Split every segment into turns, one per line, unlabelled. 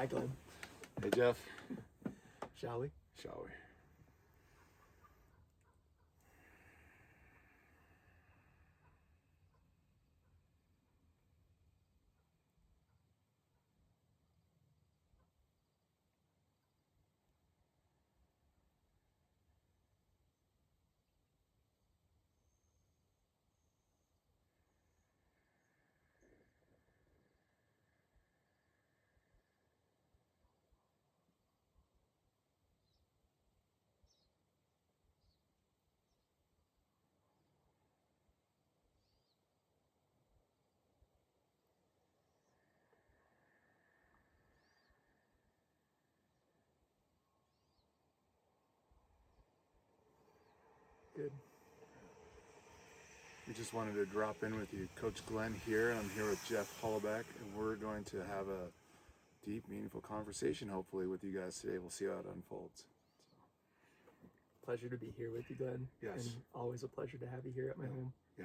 Hi, Glenn.
Hey, Jeff.
Shall we?
Shall we?
Good.
We just wanted to drop in with you. Coach Glenn here, and I'm here with Jeff Holoubek, and we're going to have a deep, meaningful conversation, hopefully, with you guys today. We'll see how it unfolds.
Pleasure to be here with you, Glenn.
Yes.
And always a pleasure to have you here at my home.
Yeah.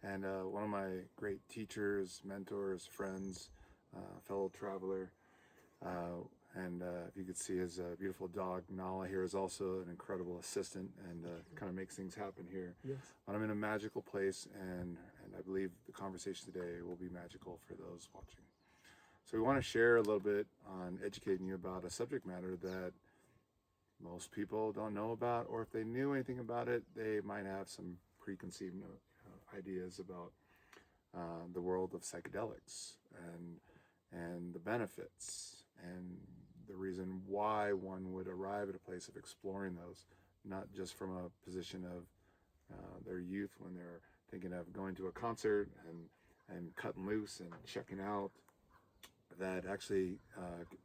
And one of my great teachers, mentors, friends, fellow traveler, and if you could see his beautiful dog, Nala, here is also an incredible assistant and kind of makes things happen here.
Yes.
But I'm in a magical place, and I believe the conversation today will be magical for those watching. So we want to share a little bit on educating you about a subject matter that most people don't know about, or if they knew anything about it, they might have some preconceived ideas about the world of psychedelics and the benefits and the reason why one would arrive at a place of exploring those, not just from a position of their youth when they're thinking of going to a concert and cutting loose and checking out. That actually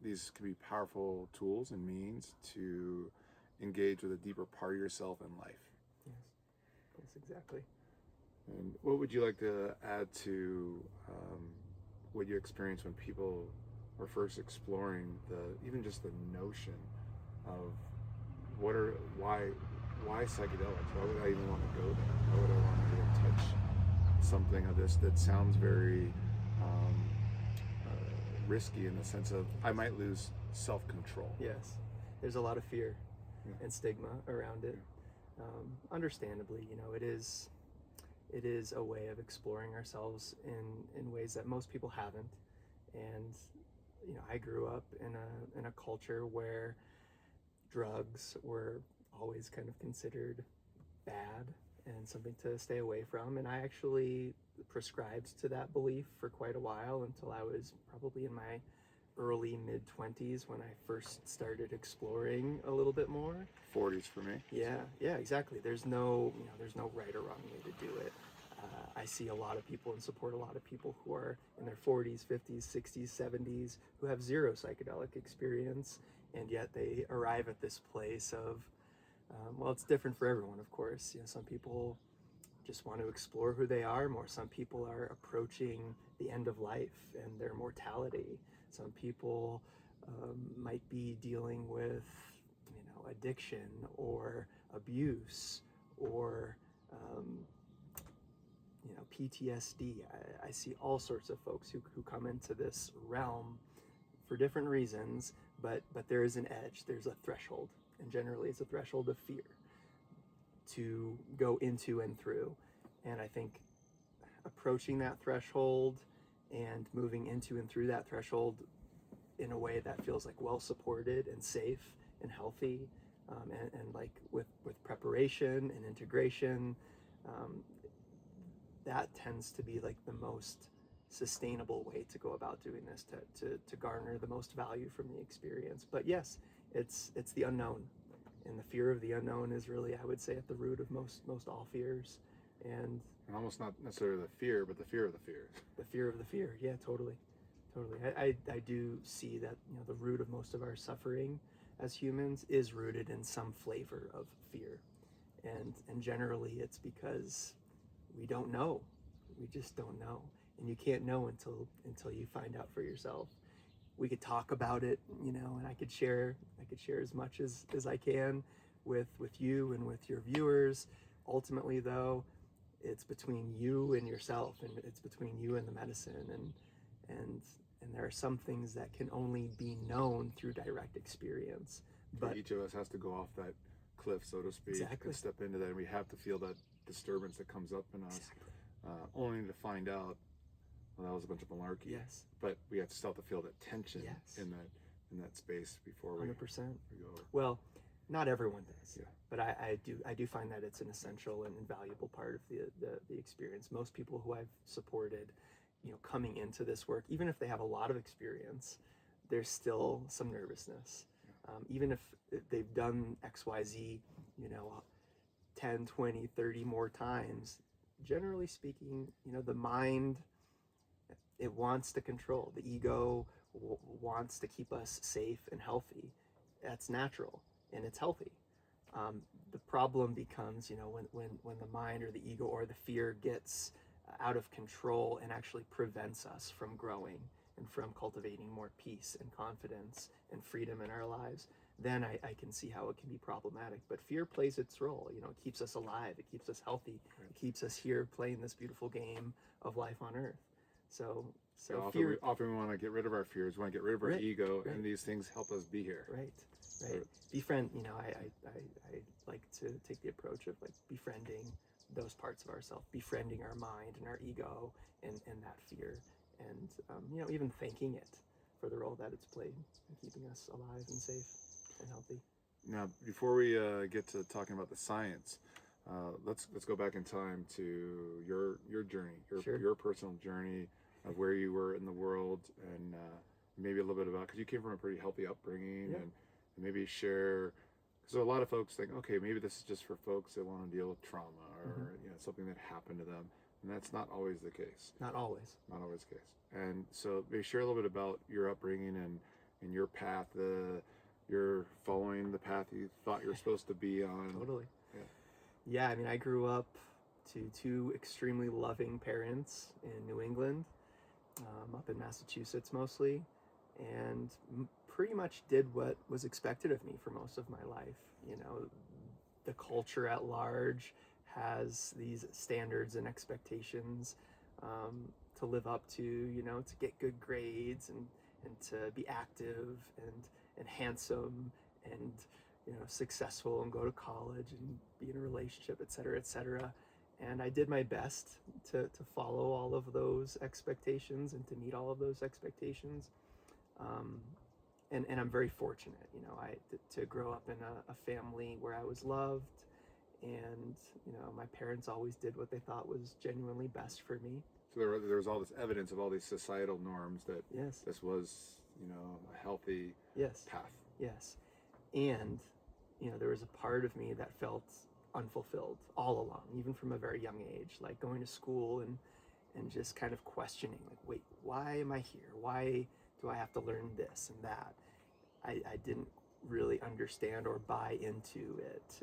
these can be powerful tools and means to engage with a deeper part of yourself in life.
Yes, exactly.
And what would you like to add to what you experienced when people were first exploring even just the notion of why psychedelics? Why would I even want to go there? Why would I want to even touch something of this that sounds very risky in the sense of I might lose self-control?
Yes. There's a lot of fear and stigma around it. Understandably, it is a way of exploring ourselves in ways that most people haven't. And I grew up in a culture where drugs were always kind of considered bad and something to stay away from. And I actually prescribed to that belief for quite a while until I was probably in my early mid-20s when I first started exploring a little bit more.
40s for me.
Yeah, exactly. There's no right or wrong way to do it. I see a lot of people and support a lot of people who are in their 40s, 50s, 60s, 70s who have zero psychedelic experience, and yet they arrive at this place of, well, it's different for everyone, of course. Some people just want to explore who they are more. Some people are approaching the end of life and their mortality. Some people might be dealing with, addiction or abuse or PTSD. I see all sorts of folks who come into this realm for different reasons, but there is an edge, there's a threshold, and generally it's a threshold of fear to go into and through. And I think approaching that threshold and moving into and through that threshold in a way that feels like well supported and safe and healthy, and like with preparation and integration, that tends to be like the most sustainable way to go about doing this, to garner the most value from the experience. But yes, it's the unknown, and the fear of the unknown is really, I would say, at the root of most all fears. And
almost not necessarily the fear, but the fear of the fear.
The fear of the fear, yeah, totally. I do see that the root of most of our suffering as humans is rooted in some flavor of fear, and generally it's because we don't know. We just don't know, and you can't know until you find out for yourself. We could talk about it, and I could share as much as I can with you and with your viewers. Ultimately, though, it's between you and yourself, and it's between you and the medicine, and and there are some things that can only be known through direct experience. But
each of us has to go off that cliff, so to speak,
exactly.
and step into that, and we have to feel that disturbance that comes up in us,
Exactly.
only to find out, well, that was a bunch of malarkey.
Yes.
But we have to still have to feel that tension
Yes.
in that space before we
100%.
we go.
Well, not everyone does.
Yeah.
But I do find that it's an essential and invaluable part of the experience. Most people who I've supported, coming into this work, even if they have a lot of experience, there's still some nervousness. Even if they've done XYZ, 10, 20, 30 more times, generally speaking, the mind, it wants to control. The ego wants to keep us safe and healthy. That's natural and it's healthy. The problem becomes, when the mind or the ego or the fear gets out of control and actually prevents us from growing and from cultivating more peace and confidence and freedom in our lives, then I can see how it can be problematic. But fear plays its role. It keeps us alive. It keeps us healthy.
Right.
It keeps us here playing this beautiful game of life on earth. So
often
fear.
Often we want to get rid of our fears. We want to get rid of our
Right,
ego,
right.
and these things help us be here.
Right. Befriend. I like to take the approach of like befriending those parts of ourselves, befriending our mind and our ego and that fear, and even thanking it for the role that it's played in keeping us alive and safe and healthy.
Now, before we get to talking about the science, let's go back in time to your journey,
Sure.
your personal journey of where you were in the world, and maybe a little bit about, because you came from a pretty healthy upbringing,
Yeah.
and maybe share. So a lot of folks think, okay, maybe this is just for folks that want to deal with trauma or something that happened to them, and that's not always the case.
Not always.
Not always the case. And so maybe share a little bit about your upbringing and your path. You're following the path you thought you were supposed to be on.
Totally.
Yeah.
Yeah, I grew up to two extremely loving parents in New England, up in Massachusetts mostly, and pretty much did what was expected of me for most of my life. The culture at large has these standards and expectations to live up to, to get good grades and to be active and handsome and successful and go to college and be in a relationship, et cetera, and I did my best to follow all of those expectations and to meet all of those expectations, and I'm very fortunate, to grow up in a family where I was loved, and my parents always did what they thought was genuinely best for me.
So there was all this evidence of all these societal norms that
Yes.
this was, a healthy
Yes.
path.
Yes. And, there was a part of me that felt unfulfilled all along, even from a very young age, like going to school and just kind of questioning, like, wait, why am I here? Why do I have to learn this and that? I didn't really understand or buy into it.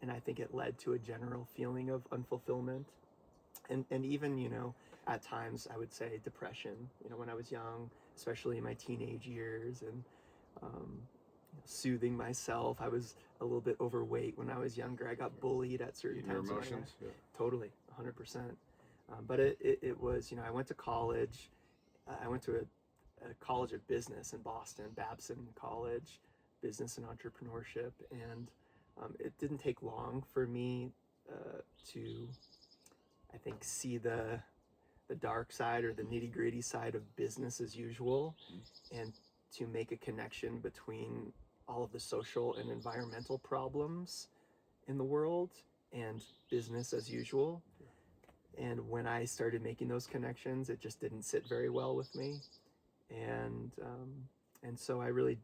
And I think it led to a general feeling of unfulfillment. And even, at times I would say depression, when I was young, especially in my teenage years, and soothing myself. I was a little bit overweight when I was younger. I got bullied at certain
Eating your
times.
emotions. Yeah.
Totally, 100%. But it was, I went to college. I went to a college of business in Boston, Babson College, business and entrepreneurship. And it didn't take long for me to, I think, see the dark side or the nitty-gritty side of business as usual, and to make a connection between all of the social and environmental problems in the world and business as usual. And when I started making those connections, it just didn't sit very well with me. And so I really,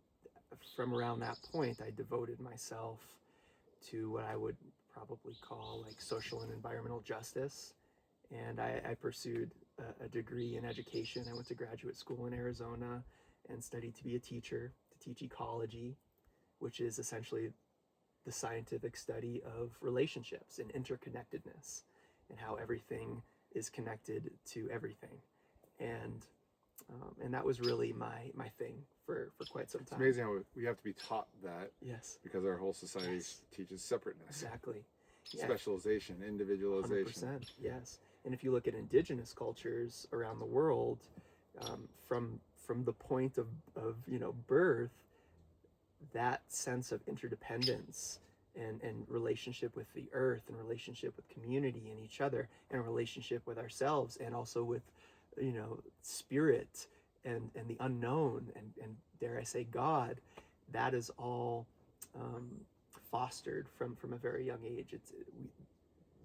from around that point, I devoted myself to what I would probably call like social and environmental justice. And I pursued a degree in education. I went to graduate school in Arizona and studied to be a teacher, to teach ecology, which is essentially the scientific study of relationships and interconnectedness and how everything is connected to everything. And that was really my thing for quite some time.
It's amazing how we have to be taught that.
Yes.
Because our whole society teaches separateness.
Exactly. Yeah.
Specialization, individualization.
100%, yes. And if you look at indigenous cultures around the world, from the point of birth, that sense of interdependence and relationship with the earth and relationship with community and each other and relationship with ourselves and also with spirit and the unknown and dare I say God, that is all fostered from a very young age.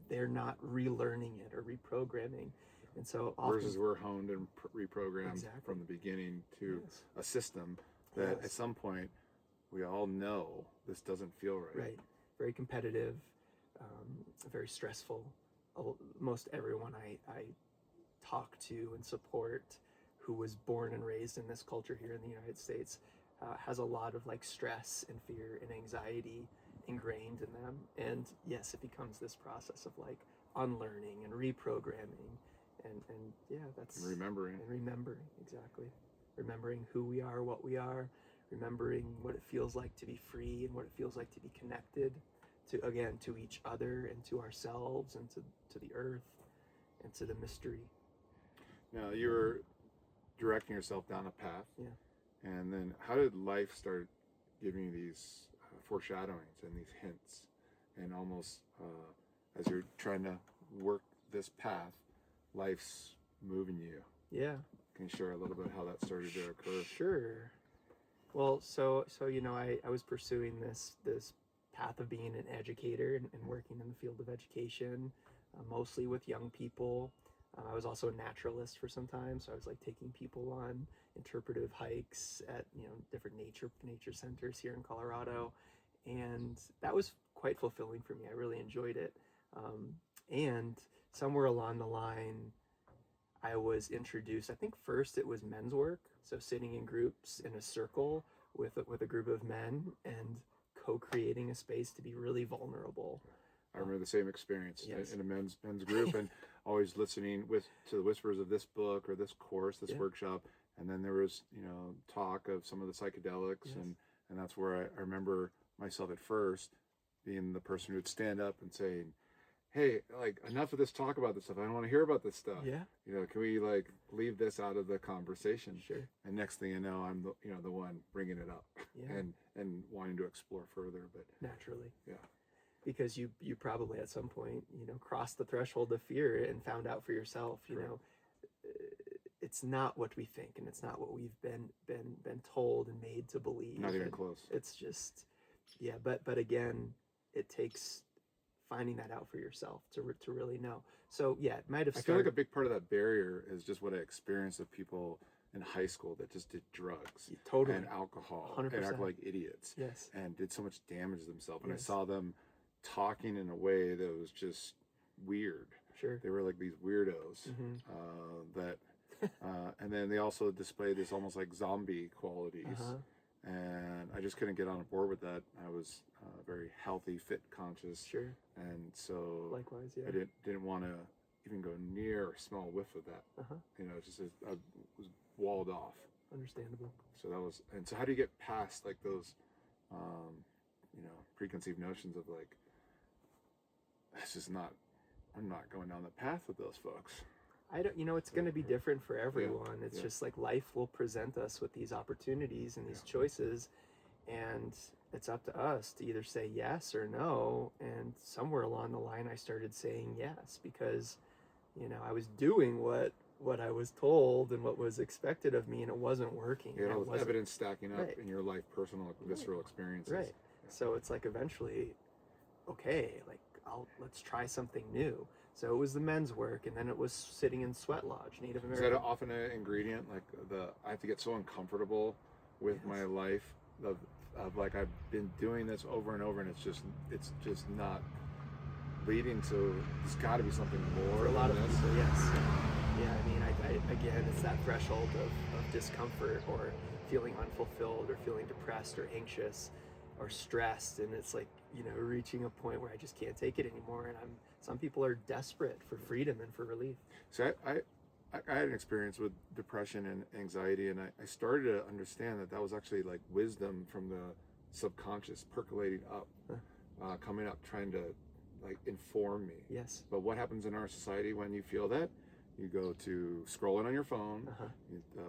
They're not relearning it or reprogramming, and so often,
versus we're honed and reprogrammed
Exactly.
from the beginning to
Yes.
a system that
Yes.
at some point we all know this doesn't feel right.
Right, very competitive, very stressful. Most everyone I talk to and support who was born and raised in this culture here in the United States has a lot of like stress and fear and anxiety ingrained in them. And yes, it becomes this process of like unlearning and reprogramming and yeah, that's
And remembering.
Exactly. Remembering who we are, what we are, remembering what it feels like to be free and what it feels like to be connected to each other and to ourselves and to the earth and to the mystery.
Now you were directing yourself down a path.
Yeah.
And then how did life start giving you these foreshadowings and these hints? And almost as you're trying to work this path, life's moving you.
Yeah.
Can you share a little bit how that started to occur?
Sure. Well, so I was pursuing this path of being an educator and working in the field of education, mostly with young people. I was also a naturalist for some time, so I was like taking people on interpretive hikes at different nature centers here in Colorado, and that was quite fulfilling for me. I really enjoyed it, and somewhere along the line, I was introduced. I think first it was men's work, so sitting in groups in a circle with a group of men and co-creating a space to be really vulnerable.
I remember the same experience
Yes.
in a men's group, and always listening to the whispers of this book or this course, this workshop, and then there was talk of some of the psychedelics,
Yes.
and that's where I remember myself at first being the person who would stand up and saying, "Hey, like enough of this talk about this stuff. I don't want to hear about this stuff.
Yeah.
Can we like leave this out of the conversation?"
Sure.
And next thing you know, I'm the one bringing it up
Yeah.
and wanting to explore further. But
Naturally.
yeah.
Because you probably at some point crossed the threshold of fear and found out for yourself it's not what we think and it's not what we've been told and made to believe.
Not even
and
close.
It's just but again, it takes finding that out for yourself to really know. So yeah, it might have
I
started.
feel like a big part of that barrier is just what I experienced of people in high school that just did drugs
Totally.
and alcohol
100%.
and act like idiots
Yes.
and did so much damage to themselves. And
Yes.
I saw them talking in a way that was just weird.
Sure.
They were like these weirdos that, and then they also displayed this almost like zombie qualities. And I just couldn't get on board with that. I was very healthy, fit, conscious.
Sure.
And so
Likewise, yeah.
I didn't want to even go near a small whiff of that. Just I was walled off.
Understandable.
So that was, and so how do you get past like those, preconceived notions of like, I'm not going down the path with those folks.
I don't, it's going to be different for everyone. It's
Yeah.
just like life will present us with these opportunities and these choices, and it's up to us to either say yes or no. And somewhere along the line, I started saying yes because, I was doing what I was told and what was expected of me, and it wasn't working.
You know,
It
with
wasn't-
evidence stacking up
Right.
in your life, personal, visceral experiences.
Right. So it's like eventually, okay, like let's try something new. So it was the men's work, and then it was sitting in Sweat Lodge, Native
Is
American.
that often an ingredient? Like I have to get so uncomfortable with my life of like I've been doing this over and over, and it's just not leading to. There's got to be something more.
For a lot of
than this.
people, yes. Yeah, I mean, I again, it's that threshold of discomfort or feeling unfulfilled or feeling depressed or anxious or stressed, and it's like reaching a point where I just can't take it anymore, and some people are desperate for freedom and for relief.
So I had an experience with depression and anxiety, and I started to understand that was actually like wisdom from the subconscious percolating up, coming up, trying to like inform me.
Yes.
But what happens in our society when you feel that? You go to scrolling on your phone,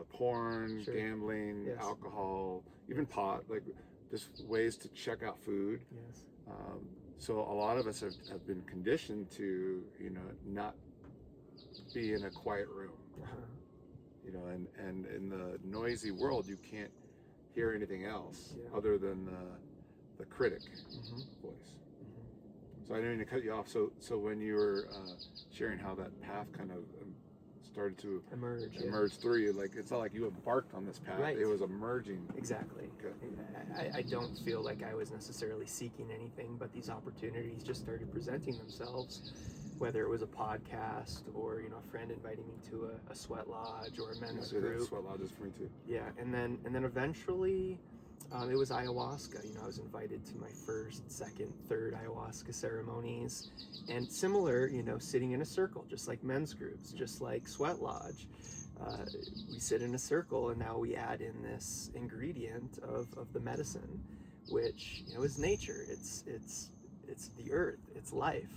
porn,
Sure.
gambling,
Yes.
alcohol, even pot, like just ways to check out food.
Yes.
So a lot of us have been conditioned to, you know, not be in a quiet room, you know, and in the noisy world, you can't hear anything else other than the critic voice. So I didn't mean to cut you off. So when you were sharing how that path kind of started to emerge through you, like it's not like you embarked on this path;
Right.
it was emerging.
Exactly.
Okay.
I don't feel like I was necessarily seeking anything, but these opportunities just started presenting themselves. Whether it was a podcast or, you know, a friend inviting me to a sweat lodge or a men's group.
Sweat lodges for me too.
Yeah, and then eventually, it was ayahuasca. You know, I was invited to my first, second, third ayahuasca ceremonies, and similar, you know, sitting in a circle, just like men's groups, just like sweat lodge. We sit in a circle, and now we add in this ingredient of the medicine, which, you know, is nature. It's the earth. It's life.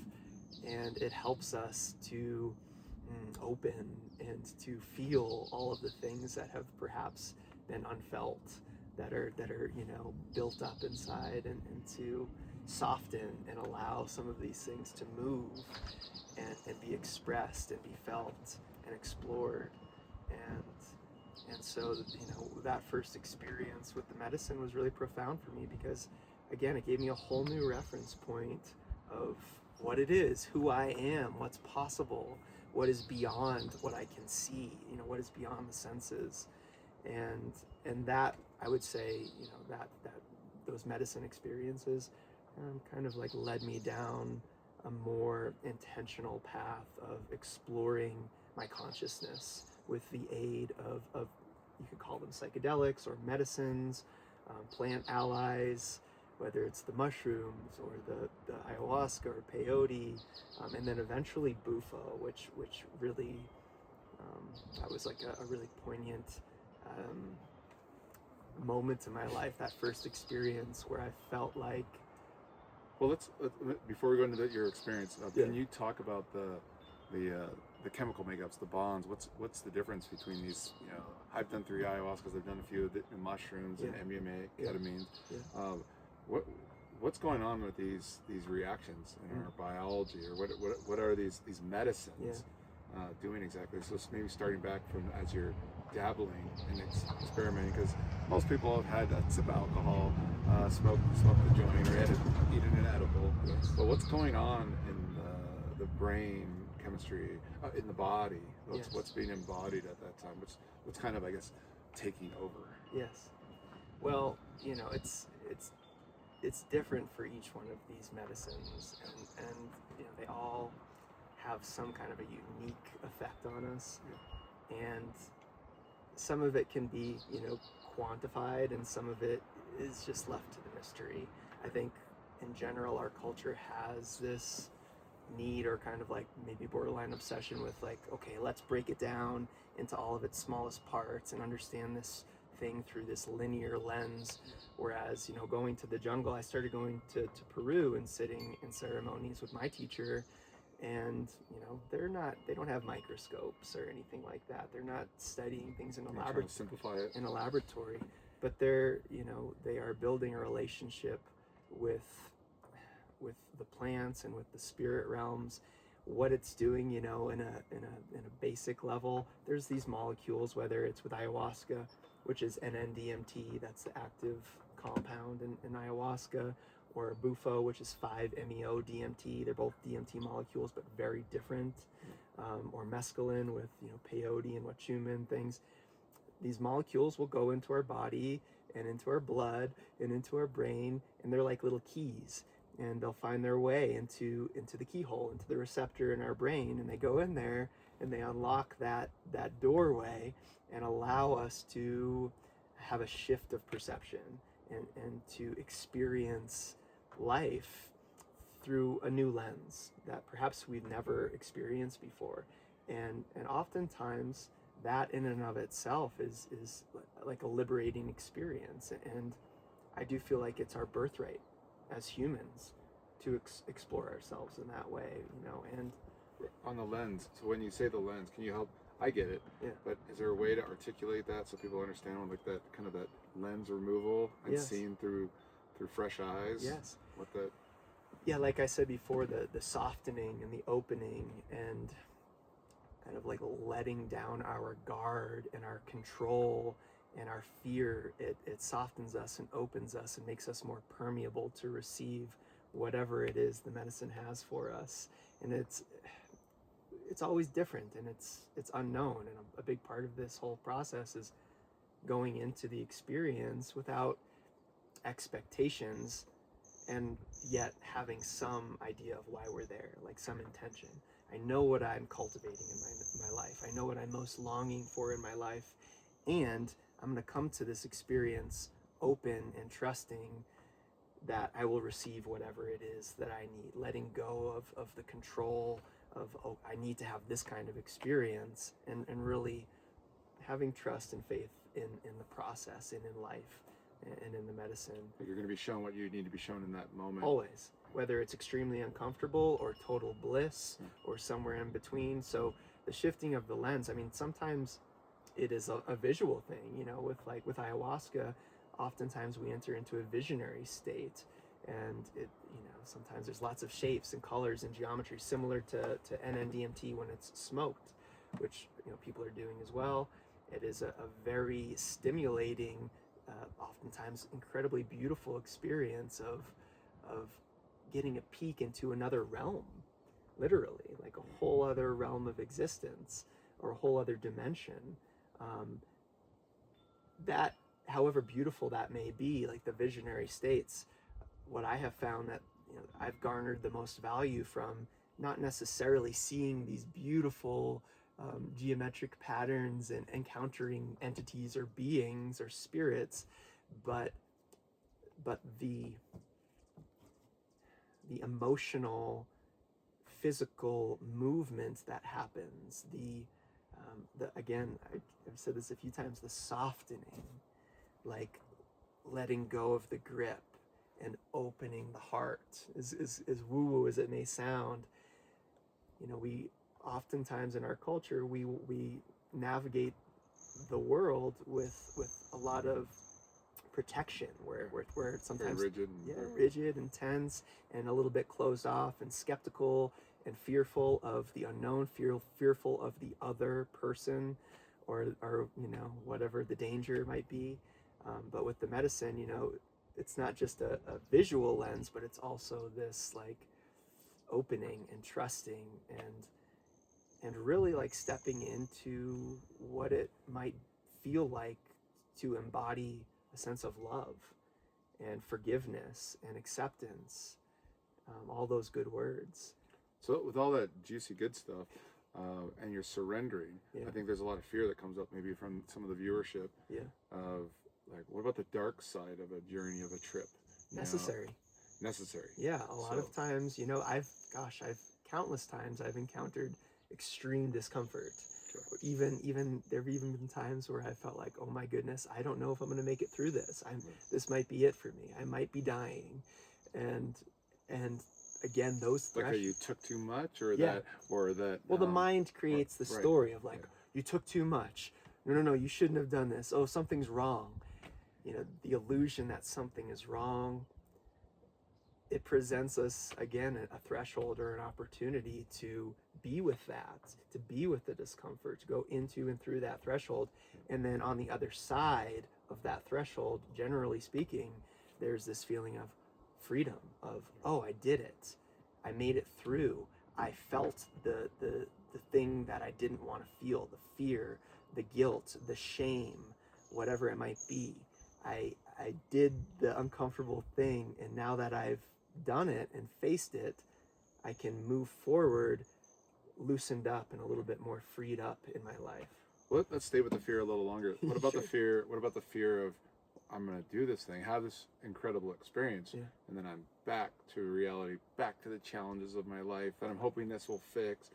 And it helps us to open and to feel all of the things that have perhaps been unfelt, that are you know, built up inside, and to soften and allow some of these things to move and be expressed and be felt and explored. And so, you know, that first experience with the medicine was really profound for me, because again, it gave me a whole new reference point of what it is, who I am, what's possible, what is beyond what I can see, you know, what is beyond the senses. And that, I would say, you know, that those medicine experiences kind of like led me down a more intentional path of exploring my consciousness with the aid of you could call them psychedelics or medicines, plant allies, whether it's the mushrooms or the ayahuasca or peyote, and then eventually Bufo, which really, that was like a really poignant moment in my life, that first experience where I felt like...
Well, let's before we go into your experience, can you talk about the chemical makeups, the bonds? What's the difference between these? You know, I've done 3 ayahuascas, I've done a few of the mushrooms and MDMA, ketamine. What's going on with these reactions in our biology, or what are these medicines doing exactly? So maybe starting back from as you're dabbling and experimenting, because most people have had a sip of alcohol, smoked the joint, or eaten an edible. But what's going on in the brain chemistry, in the body? What's being embodied at that time? What's kind of, I guess, taking over?
Yes. Well, you know, it's different for each one of these medicines, and you know, they all have some kind of a unique effect on us, and some of it can be, you know, quantified, and some of it is just left to the mystery. I think in general our culture has this need, or kind of like maybe borderline obsession with, like, okay, let's break it down into all of its smallest parts and understand this thing through this linear lens. Whereas, you know, going to the jungle, I started going to Peru and sitting in ceremonies with my teacher, and you know, they don't have microscopes or anything like that. They're not studying things in a laboratory,
simplify it
in a laboratory, but they're, you know, they are building a relationship with the plants and with the spirit realms. What it's doing, you know, in a basic level, there's these molecules, whether it's with ayahuasca, which is NN-DMT, that's the active compound in ayahuasca, or Bufo, which is 5-MeO-DMT. They're both DMT molecules, but very different. Or mescaline with, you know, peyote and wachuman things. These molecules will go into our body and into our blood and into our brain, and they're like little keys, and they'll find their way into the keyhole, into the receptor in our brain, and they go in there and they unlock that doorway and allow us to have a shift of perception and to experience life through a new lens that perhaps we've never experienced before. And oftentimes that in and of itself is like a liberating experience. And I do feel like it's our birthright as humans to explore ourselves in that way, you know. And
on the lens. So when you say the lens, can you help? I get it.
Yeah.
But is there a way to articulate that so people understand, like that kind of that lens removal and
Yes.
seen through fresh eyes?
Yes.
What that?
Yeah, like I said before, the softening and the opening and kind of like letting down our guard and our control and our fear, it softens us and opens us and makes us more permeable to receive whatever it is the medicine has for us. And it's always different, and it's unknown, and a big part of this whole process is going into the experience without expectations, and yet having some idea of why we're there, like some intention. I know what I'm cultivating in my life. I know what I'm most longing for in my life, and I'm going to come to this experience open and trusting that I will receive whatever it is that I need, letting go of the control of, oh, I need to have this kind of experience, and really having trust and faith in the process and in life and in the medicine.
You're going to be shown what you need to be shown in that moment.
Always, whether it's extremely uncomfortable or total bliss or somewhere in between. So the shifting of the lens, I mean, sometimes it is a visual thing, you know, with ayahuasca, oftentimes we enter into a visionary state, and it, you know, sometimes there's lots of shapes and colors and geometry similar to NNDMT when it's smoked, which, you know, people are doing as well. It is a very stimulating, oftentimes incredibly beautiful experience of getting a peek into another realm, literally, like a whole other realm of existence or a whole other dimension. That, however beautiful that may be, like the visionary states, what I have found that, you know, I've garnered the most value from, not necessarily seeing these beautiful geometric patterns and encountering entities or beings or spirits, but the emotional, physical movement that happens, the again, I've said this a few times, the softening, like letting go of the grip and opening the heart, as woo-woo as it may sound. You know, we oftentimes in our culture, we navigate the world with a lot of protection, where it's sometimes
very rigid.
Rigid and tense and a little bit closed off and skeptical and fearful of the unknown, fearful of the other person, or you know, whatever the danger might be. But with the medicine, you know, it's not just a visual lens, but it's also this like opening and trusting and really like stepping into what it might feel like to embody a sense of love and forgiveness and acceptance, all those good words.
So with all that juicy good stuff, and you're surrendering, I think there's a lot of fear that comes up maybe from some of the viewership of like, what about the dark side of a journey, of a trip?
Necessary. Yeah, a lot of times, you know, I've countless times I've encountered extreme discomfort. Even there have even been times where I felt like, oh my goodness, I don't know if I'm going to make it through this. This might be it for me. I might be dying, and again, those
like you took too much, or that. Well,
the mind creates the story of like, you took too much. No, you shouldn't have done this. Oh, something's wrong. You know, the illusion that something is wrong. It presents us again a threshold or an opportunity to be with that, to be with the discomfort, to go into and through that threshold. And then on the other side of that threshold, generally speaking, there's this feeling of freedom, of, oh, I did it. I made it through. I felt the thing that I didn't want to feel, the fear, the guilt, the shame, whatever it might be. I did the uncomfortable thing, and now that I've done it and faced it, I can move forward loosened up and a little bit more freed up in my life.
Well, let's stay with the fear a little longer. What about the fear? What about the fear of, I'm going to do this thing, have this incredible experience, and then I'm back to reality, back to the challenges of my life that I'm hoping this will fix,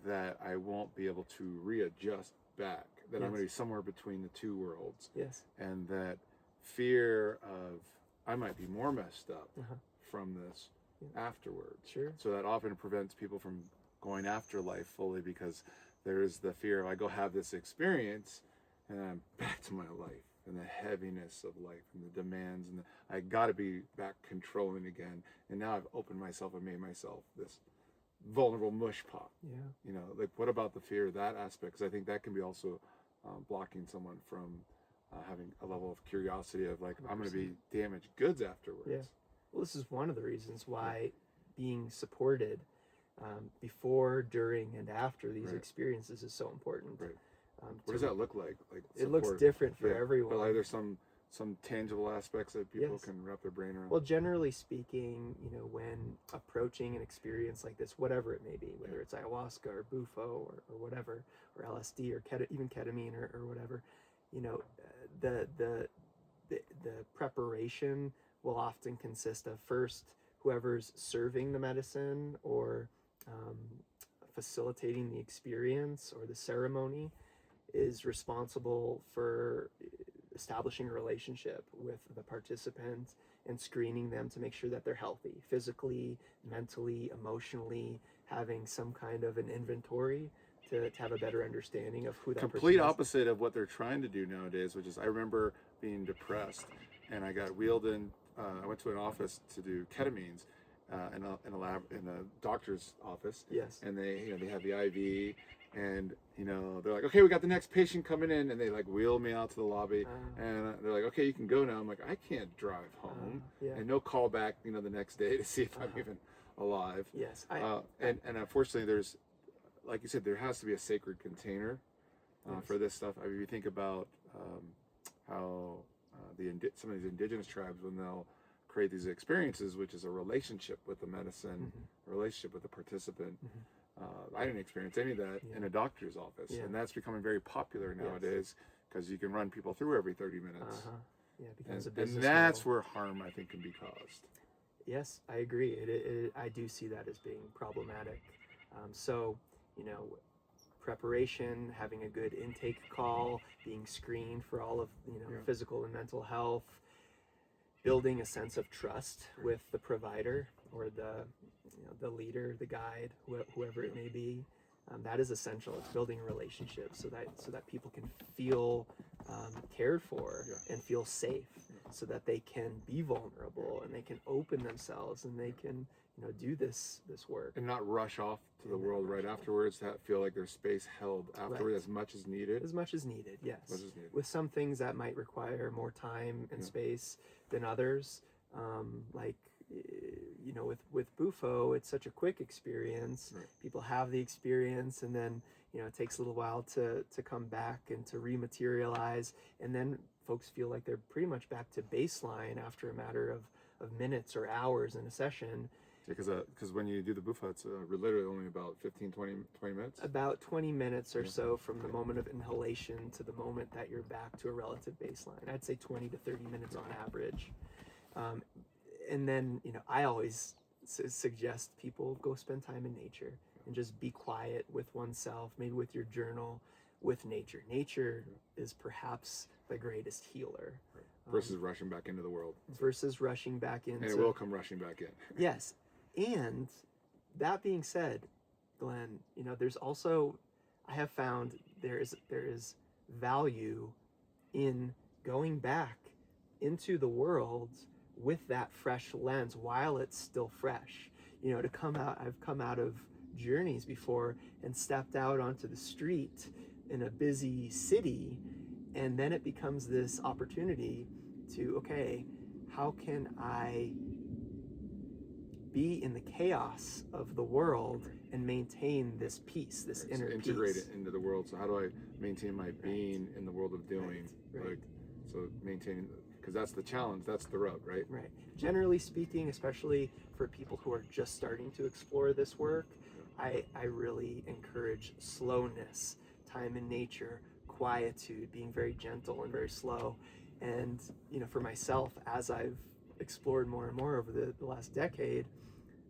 that I won't be able to readjust back, that I'm going to be somewhere between the two worlds, and that fear of, I might be more messed up from this afterwards. So that often prevents people from going after life fully, because there's the fear of I go have this experience and I'm back to my life and the heaviness of life and the demands and I got to be back controlling again. And now I've opened myself and made myself this vulnerable mush pot.
Yeah.
You know, like what about the fear of that aspect? Because I think that can be also blocking someone from having a level of curiosity of like, 100%. I'm going to be damaged goods afterwards.
Yeah. Well, this is one of the reasons why being supported before, during, and after these experiences is so important.
Right. What does that look like? Like
it looks different for everyone.
But like there's some tangible aspects that people can wrap their brain around.
Well, generally speaking, you know, when approaching an experience like this, whatever it may be, whether it's ayahuasca or bufo or whatever, or LSD or even ketamine or whatever, you know, the preparation will often consist of first whoever's serving the medicine or facilitating the experience or the ceremony is responsible for establishing a relationship with the participant and screening them to make sure that they're healthy physically, mentally, emotionally, having some kind of an inventory to have a better understanding of who that
complete
person is.
Opposite of what they're trying to do nowadays, which is I remember being depressed and I got wheeled in. I went to an office to do ketamines in a doctor's office.
Yes.
And they have the IV, and they're like, okay, we got the next patient coming in, and they like wheel me out to the lobby, and they're like, okay, you can go now. I'm like, I can't drive home, and no call back, the next day to see if I'm even alive.
Yes.
And unfortunately, there's, like you said, there has to be a sacred container for this stuff. I mean, you think about how some of these indigenous tribes, when they'll create these experiences, which is a relationship with the medicine, a relationship with the participant. I didn't experience any of that in a doctor's office, and that's becoming very popular nowadays because you can run people through every 30 minutes.
Yeah, it becomes a business
and that's
model.
where harm, I think, can be caused.
Yes, I agree. I do see that as being problematic. So, preparation, having a good intake call, being screened for all of physical and mental health, building a sense of trust with the provider or the leader, the guide, whoever it may be. That is essential. It's building a relationship so that people can feel cared for and feel safe, so that they can be vulnerable and they can open themselves and they can do this work
and not rush off to the world right afterwards. To feel like there's space held afterward as much as needed.
As much as needed, yes.
Much as needed.
With some things that might require more time and space than others, like with Bufo, it's such a quick experience. People have the experience, and then it takes a little while to come back and to rematerialize, and then folks feel like they're pretty much back to baseline after a matter of minutes or hours in a session.
Because when you do the Bufo, it's literally only about 15, 20 minutes?
About 20 minutes or so from the moment of inhalation to the moment that you're back to a relative baseline. I'd say 20 to 30 minutes on average. And then, I always suggest people go spend time in nature and just be quiet with oneself, maybe with your journal, with nature. Nature is perhaps the greatest healer.
Versus rushing back into the world.
Versus rushing back into...
And it will come rushing back in.
Yes. And that being said, Glenn, there's also, I have found there is value in going back into the world with that fresh lens while it's still fresh. I've come out of journeys before and stepped out onto the street in a busy city, and then it becomes this opportunity to, okay, how can I be in the chaos of the world and maintain this peace, this inner peace?
Integrate it into the world. So how do I maintain my being in the world of doing?
Right.
So maintaining, because that's the challenge, that's the rub, right?
Right. Generally speaking, especially for people who are just starting to explore this work, I really encourage slowness, time in nature, quietude, being very gentle and very slow. And, for myself, as I've explored more and more over the last decade,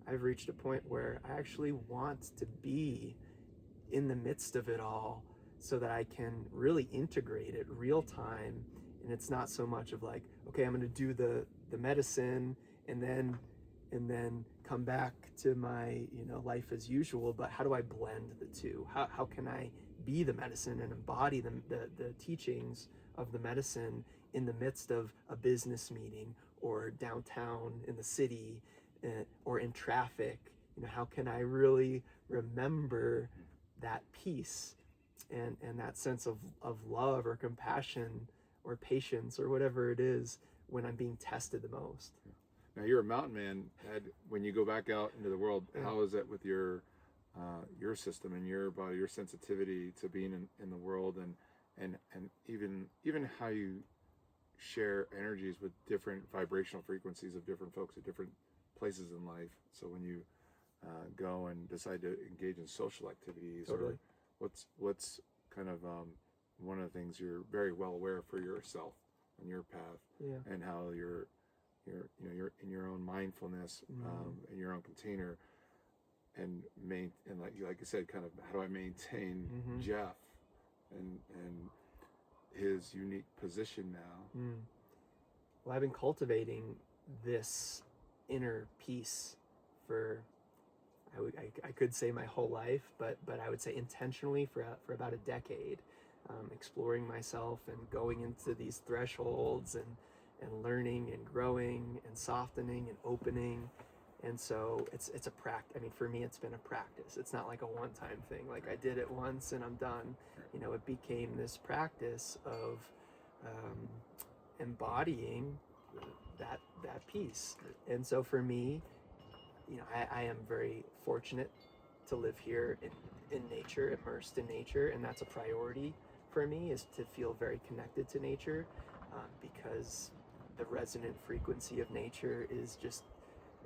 I've reached a point where I actually want to be in the midst of it all so that I can really integrate it real time. And it's not so much of like, okay, I'm going to do the medicine and then come back to my, life as usual, but how do I blend the two? How can I be the medicine and embody the teachings of the medicine in the midst of a business meeting or downtown in the city, or in traffic? How can I really remember that peace and that sense of love or compassion or patience or whatever it is when I'm being tested the most?
Now you're a mountain man. When you go back out into the world, how is that with your system and your body, your sensitivity to being in the world, and even how you share energies with different vibrational frequencies of different folks at different places in life? So when you go and decide to engage in social activities,
Totally.
or what's kind of one of the things you're very well aware for yourself on your path, and how you're in your own mindfulness, in your own container, and like you said, kind of how do I maintain Jeff and his unique position now?
Well, I've been cultivating this inner peace for, I could say my whole life, but I would say intentionally for about a decade, exploring myself and going into these thresholds and learning and growing and softening and opening. And so it's a practice. I mean, for me, it's been a practice. It's not like a one-time thing. Like I did it once and I'm done. It became this practice of embodying that peace. And so for me, I am very fortunate to live here in nature, immersed in nature, and that's a priority for me, is to feel very connected to nature, because the resonant frequency of nature is just,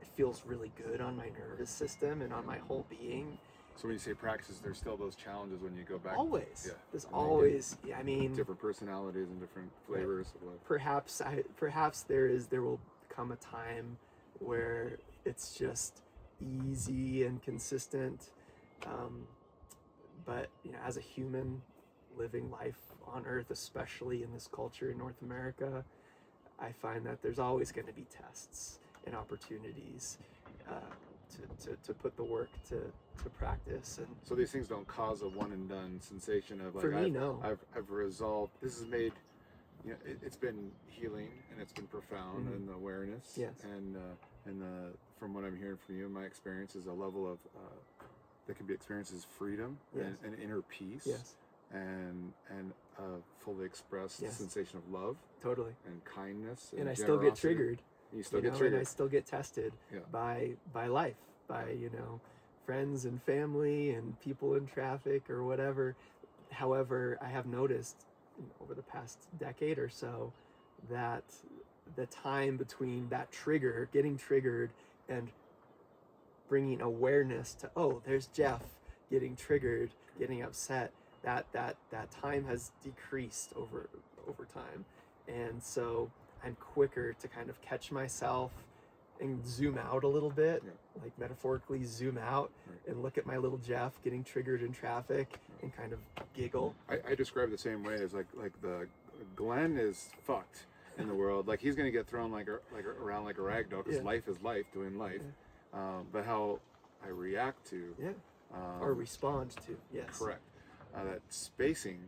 it feels really good on my nervous system and on my whole being.
So when you say practices, there's still those challenges when you go back.
Always.
Yeah.
There's always,
different personalities and different flavors of life.
Perhaps there will come a time where it's just easy and consistent. But as a human living life on Earth, especially in this culture in North America, I find that there's always going to be tests and opportunities to put the work to practice. And
so these things don't cause a one and done sensation of like,
for me, no.
I've resolved. This has made, it's been healing and it's been profound, and the awareness.
Yes.
And from what I'm hearing from you, my experience is a level of that can be experienced as freedom, and inner peace.
Yes.
And a fully expressed sensation of love.
Totally.
And kindness.
And I
generosity.
still get triggered.
You still get triggered.
And I still get tested by life, by friends and family and people in traffic or whatever. However, I have noticed over the past decade or so that the time between that trigger, getting triggered, and bringing awareness to, oh, there's Jeff getting triggered, getting upset, that time has decreased over time. And so I'm quicker to kind of catch myself and zoom out a little bit, like metaphorically zoom out and look at my little Jeff getting triggered in traffic and kind of giggle.
I describe the same way as like the Glenn is fucked in the world. Like he's gonna get thrown like around like a rag doll, because life is life, doing life. But how I react to
or respond to,
correct, that spacing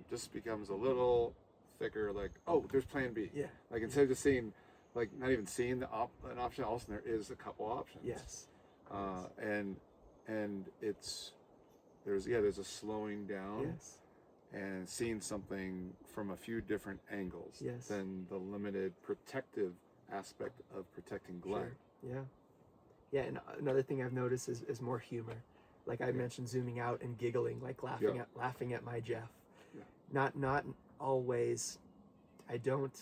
just becomes a little thicker. Like, oh, there's plan B. Like instead of just seeing, like not even seeing an option, also there is a couple options. And there's a slowing down and seeing something from a few different angles than the limited protective aspect of protecting Glenn.
And another thing I've noticed is more humor. Like I mentioned, zooming out and giggling, like laughing at my Jeff. Not always. I don't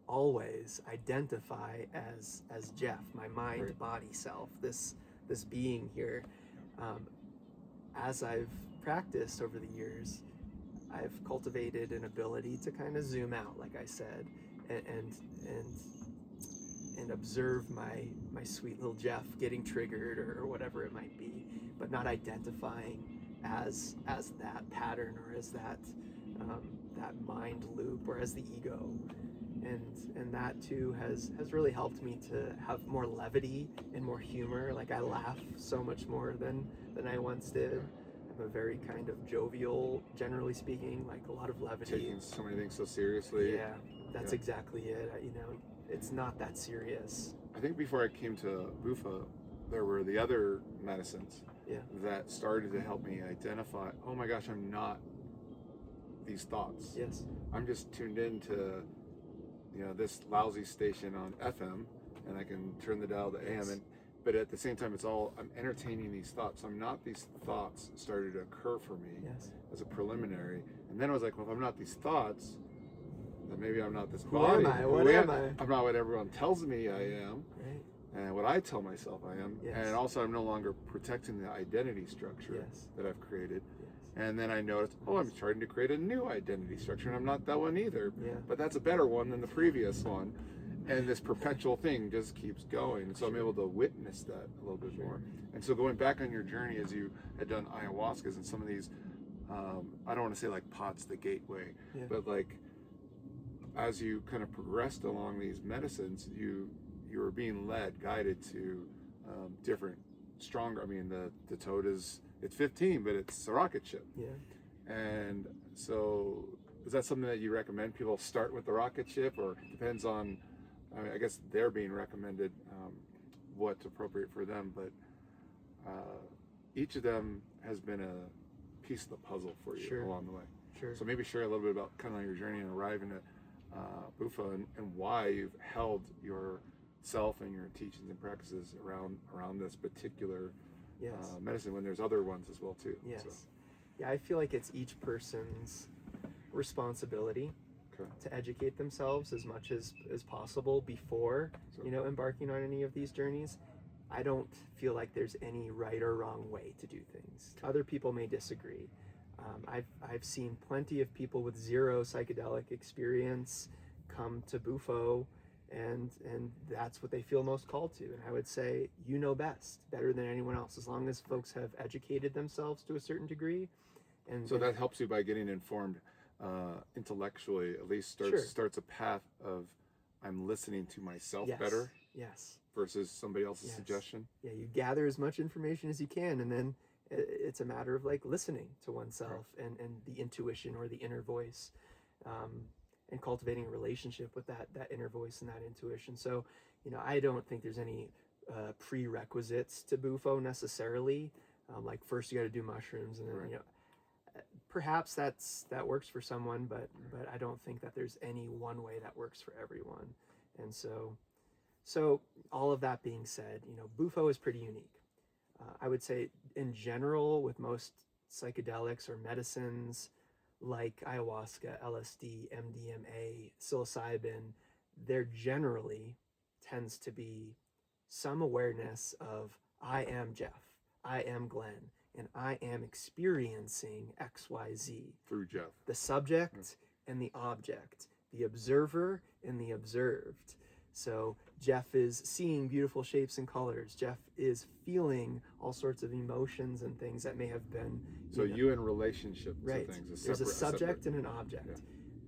always identify as Jeff, my mind body self, this being here. As I've practiced over the years, I've cultivated an ability to kind of zoom out, like I said, and observe my sweet little Jeff getting triggered or whatever it might be, but not identifying as that pattern or as that mind loop or as the ego. and that too has really helped me to have more levity and more humor. Like I laugh so much more than I once did. I'm a very kind of jovial, generally speaking, like a lot of levity.
Taking so many things so seriously.
Yeah, that's exactly it. You know, it's not that serious.
I think before I came to Bufo, there were the other medicines that started to help me identify, oh my gosh, I'm not these thoughts.
Yes.
I'm just tuned into, this lousy station on FM, and I can turn the dial to AM, but at the same time, I'm entertaining these thoughts. I'm not these thoughts started to occur for me as a preliminary. And then I was like, well, if I'm not these thoughts, then maybe I'm not this body.
Who am I? What am I?
I'm not what everyone tells me I am.
Right.
And what I tell myself I am.
Yes.
And also I'm no longer protecting the identity structure that I've created.
Yes.
And then I noticed, I'm trying to create a new identity structure, and I'm not that one either.
Yeah.
But that's a better one than the previous one. And this perpetual thing just keeps going. And so I'm able to witness that a little bit more. And so going back on your journey as you had done ayahuascas and some of these, I don't want to say like pots, the gateway, but like as you kind of progressed along these medicines, you were being led, guided to different, stronger. I mean, the toad it's 15, but it's a rocket ship.
Yeah. And
so is that something that you recommend people start with the rocket ship, or depends on, I guess they're being recommended what's appropriate for them, but each of them has been a piece of the puzzle for you along the way.
Sure.
So maybe share a little bit about kind of your journey and arriving at Bufo and why you've held yourself and your teachings and practices around this particular medicine, when there's other ones as well too.
Yes.
So.
Yeah, I feel like it's each person's responsibility to educate themselves as much as possible before embarking on any of these journeys. I don't feel like there's any right or wrong way to do things. Other people may disagree. I've seen plenty of people with zero psychedelic experience come to Bufo, and that's what they feel most called to. And I would say, you know best, better than anyone else, as long as folks have educated themselves to a certain degree. And
so that helps you by getting informed intellectually, at least starts a path of I'm listening to myself better.
Yes.
Versus somebody else's suggestion.
Yeah, you gather as much information as you can, and then it's a matter of like listening to oneself and the intuition or the inner voice, and cultivating a relationship with that inner voice and that intuition. So, I don't think there's any prerequisites to Bufo necessarily. Like first you got to do mushrooms, and then perhaps that works for someone, but I don't think that there's any one way that works for everyone. And so all of that being said, Bufo is pretty unique. I would say in general, with most psychedelics or medicines like ayahuasca, LSD, MDMA, psilocybin, there generally tends to be some awareness of I am Jeff, I am Glenn, and I am experiencing XYZ.
Through Jeff.
The subject and the object, the observer and the observed. So Jeff is seeing beautiful shapes and colors. Jeff is feeling all sorts of emotions and things that may have been...
you in relationship to things.
There's a subject and an object. Yeah.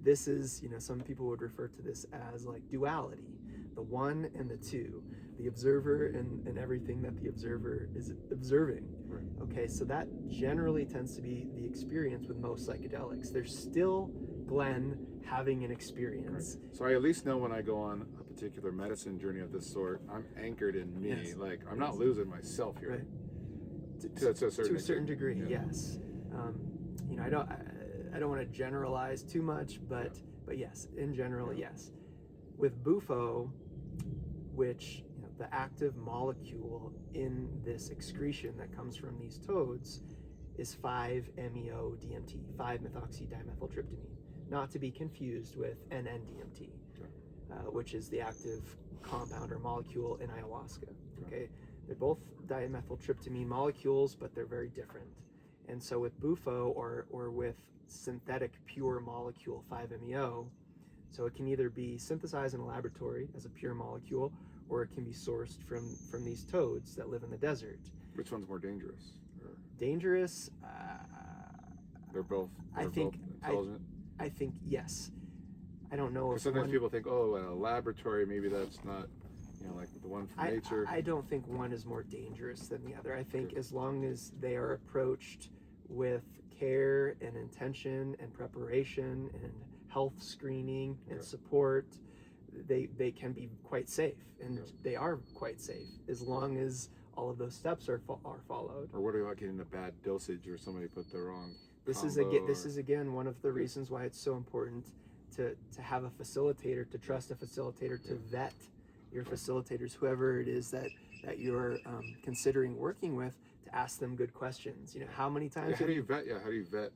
This is, some people would refer to this as like duality, the one and the two, the observer and everything that the observer is observing.
Right.
Okay, so that generally tends to be the experience with most psychedelics. There's still Glenn having an experience.
Right. So I at least know when I go on a particular medicine journey of this sort, I'm anchored in me.
Yes.
Like I'm not losing myself here.
Right.
To a certain
degree, yes. I don't want to generalize too much, but yes, in general, yes. With Bufo, which the active molecule in this excretion that comes from these toads is 5-MeO-DMT, 5-methoxydimethyltryptamine, not to be confused with NN-DMT, which is the active compound or molecule in ayahuasca. Okay, they're both dimethyltryptamine molecules, but they're very different. And so with Bufo or with synthetic pure molecule 5-MeO, so it can either be synthesized in a laboratory as a pure molecule, or it can be sourced from these toads that live in the desert.
Which one's more dangerous?
Dangerous?
They're both intelligent?
I think yes. I don't know if
sometimes
one,
people think, oh, in a laboratory, maybe that's not, like the one from nature.
I don't think one is more dangerous than the other. I think as long as they are approached with care and intention and preparation and health screening and support, they can be quite safe, and they are quite safe as long as all of those steps are followed.
Or what about getting a bad dosage, or somebody put the wrong
This
combo,
is again one of the reasons why it's so important to have a facilitator, to trust a facilitator, to vet your facilitators, whoever it is that you're considering working with, to ask them good questions. How many times
how do you vet? How do you vet?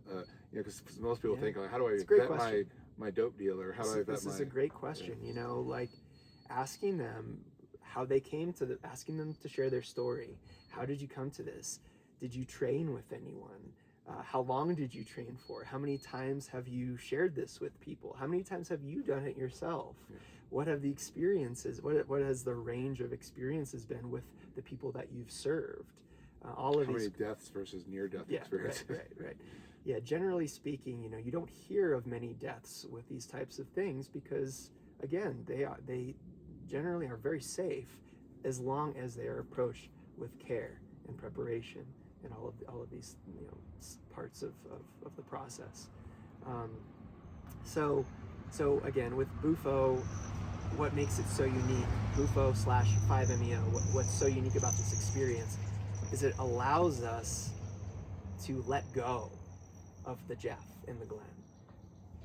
Because most people think, like, how do I vet my dope dealer? How do I vet
this is a great question. Like asking them how they came to asking them to share their story. How did you come to this? Did you train with anyone? How long did you train for? How many times have you shared this with people? How many times have you done it yourself? What have the experiences, what has the range of experiences been with the people that you've served? All of
how
these
many deaths versus near-death experiences?
Right. Yeah, generally speaking, you don't hear of many deaths with these types of things because, again, they generally are very safe as long as they are approached with care and preparation and all of these parts of the process. So again, with Bufo, what makes it so unique, Bufo / 5-MeO, what's so unique about this experience is it allows us to let go of the Jeff and the Glenn.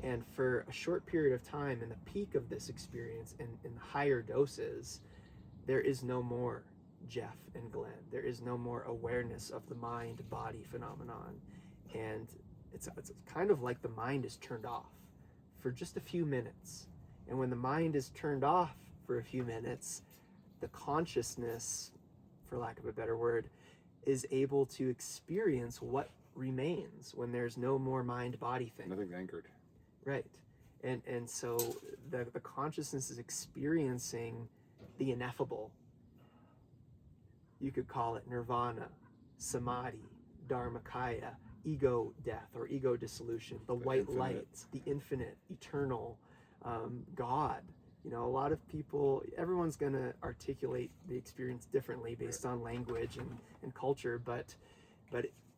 And for a short period of time, in the peak of this experience, in the higher doses, there is no more Jeff and Glenn. There is no more awareness of the mind-body phenomenon. And it's kind of like the mind is turned off for just a few minutes. And when the mind is turned off for a few minutes, the consciousness, for lack of a better word, is able to experience what remains when there's no more mind-body thing.
Nothing's anchored.
Right. And so the consciousness is experiencing the ineffable. You could call it nirvana, samadhi, dharmakaya, ego death or ego dissolution, the white
infinite
light, the infinite, eternal, God. A lot of people, everyone's going to articulate the experience differently based on language and culture, but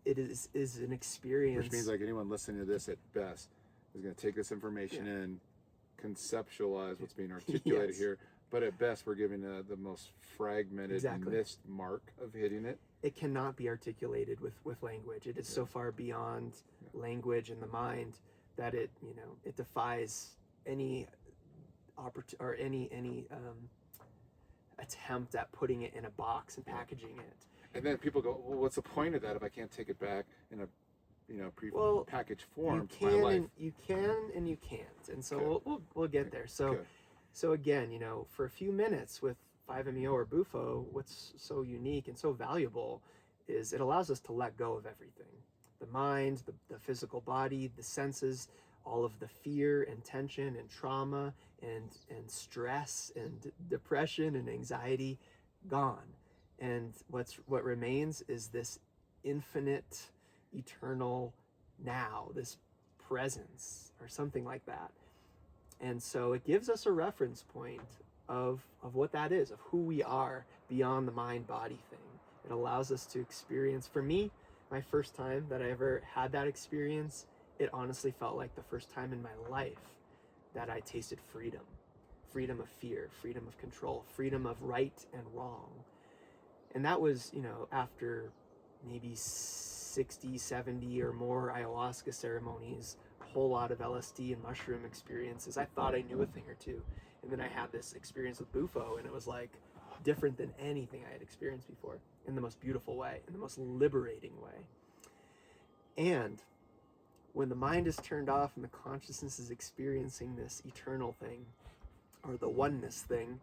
it is an experience.
Which means like anyone listening to this at best is going to take this information in, conceptualize what's being articulated here, but at best we're giving the most fragmented, missed mark of hitting it.
It cannot be articulated with language. It is so far beyond language and the mind that it defies any attempt at putting it in a box and packaging it.
And then people go, well, what's the point of that if I can't take it back in a packaged form to my life?
You can and you can't, and so we'll get there. So again, for a few minutes with 5-MeO or Bufo, what's so unique and so valuable is it allows us to let go of everything: the mind, the physical body, the senses, all of the fear and tension and trauma and stress and depression and anxiety, gone. And what remains is this infinite, eternal now, this presence or something like that. And so it gives us a reference point of what that is, of who we are beyond the mind-body thing. It allows us to experience, for me, my first time that I ever had that experience, it honestly felt like the first time in my life that I tasted freedom. Freedom of fear, freedom of control, freedom of right and wrong. And that was, after maybe 60, 70 or more ayahuasca ceremonies, a whole lot of LSD and mushroom experiences. I thought I knew a thing or two. And then I had this experience with Bufo, and it was like different than anything I had experienced before, in the most beautiful way, in the most liberating way. And when the mind is turned off and the consciousness is experiencing this eternal thing, or the oneness thing,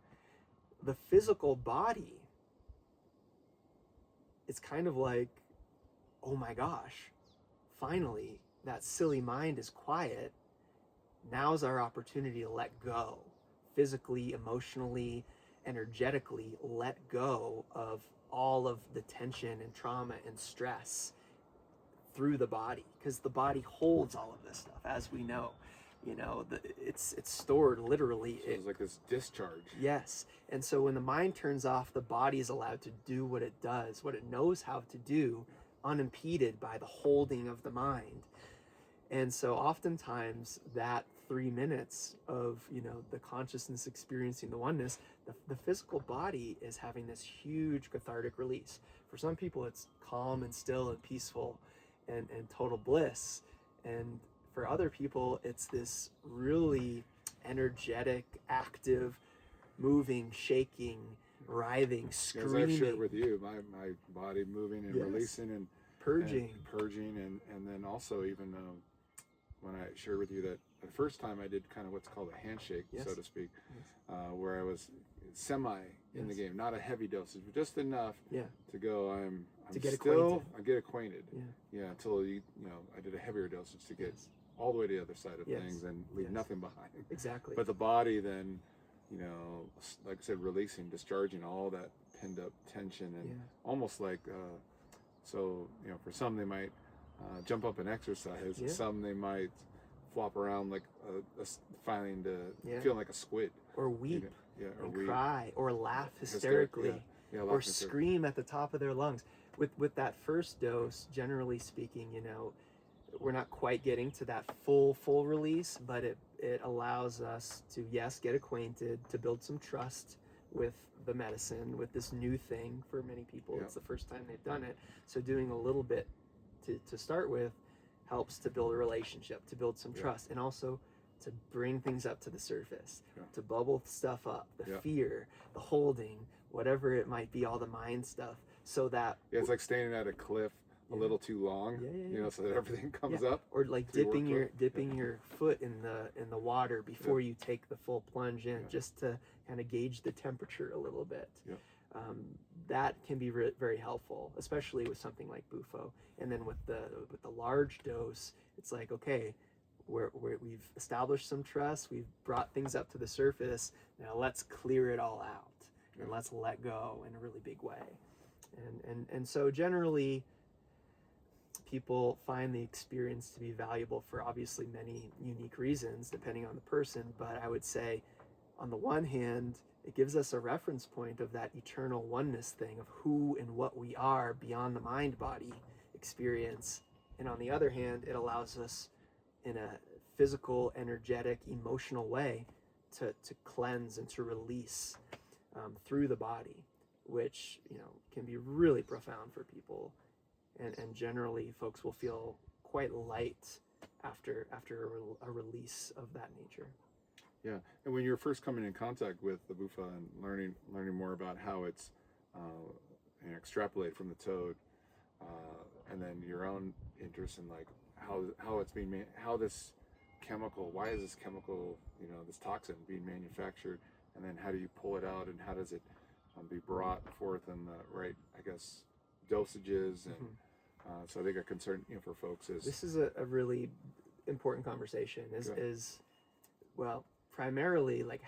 the physical body, it's kind of like, oh my gosh, finally, that silly mind is quiet. Now's our opportunity to let go. Physically, emotionally, energetically, let go of all of the tension and trauma and stress through the body, because the body holds all of this stuff, as we know. it's stored literally.
So it's like this discharge.
Yes. And so when the mind turns off, the body is allowed to do what it does, what it knows how to do, unimpeded by the holding of the mind. And so oftentimes that 3 minutes of, the consciousness experiencing the oneness, the physical body is having this huge cathartic release. For some people, it's calm and still and peaceful and total bliss. And for other people, it's this really energetic, active, moving, shaking, writhing, screaming.
As I've shared with you, my body moving and releasing and
purging,
and then also even when I shared with you that the first time I did kind of what's called a handshake, so to speak, where I was semi in the game, not a heavy dosage, but just enough to go. I get acquainted. Until I did a heavier dosage to get all the way to the other side of things and leave nothing behind.
Exactly.
But the body then, like I said, releasing, discharging all that pinned up tension and almost like, for some they might jump up and exercise. Some they might flop around like feeling like a squid.
Or weep.
Or
cry. Or laugh hysterically. Or scream at the top of their lungs. With that first dose, generally speaking, we're not quite getting to that full release, but it allows us to, get acquainted, to build some trust with the medicine, with this new thing. For many people, it's the first time they've done it. So doing a little bit to start with helps to build a relationship, to build some trust, and also to bring things up to the surface, to bubble stuff up, the fear, the holding, whatever it might be, all the mind stuff, so that...
it's like standing at a cliff a little too long, so that everything comes up.
Or like dipping your foot in the water before you take the full plunge in, just to kind of gauge the temperature a little bit. That can be very helpful, especially with something like Bufo. And then with the large dose, it's like, okay, we've established some trust, we've brought things up to the surface. Now let's clear it all out and let's let go in a really big way. And so generally, people find the experience to be valuable for obviously many unique reasons, depending on the person. But I would say, on the one hand, it gives us a reference point of that eternal oneness thing of who and what we are beyond the mind-body experience. And on the other hand, it allows us in a physical, energetic, emotional way to cleanse and to release through the body, which can be really profound for people. And generally, folks will feel quite light after a release of that nature.
Yeah, and when you're first coming in contact with the Bufo and learning more about how it's extrapolated from the toad, and then your own interest in like how it's being how this chemical, why is this chemical, this toxin being manufactured, and then how do you pull it out, and how does it be brought forth in the right, I guess, dosages, and so I think a concern for folks is
this is a really important conversation. Is well, primarily like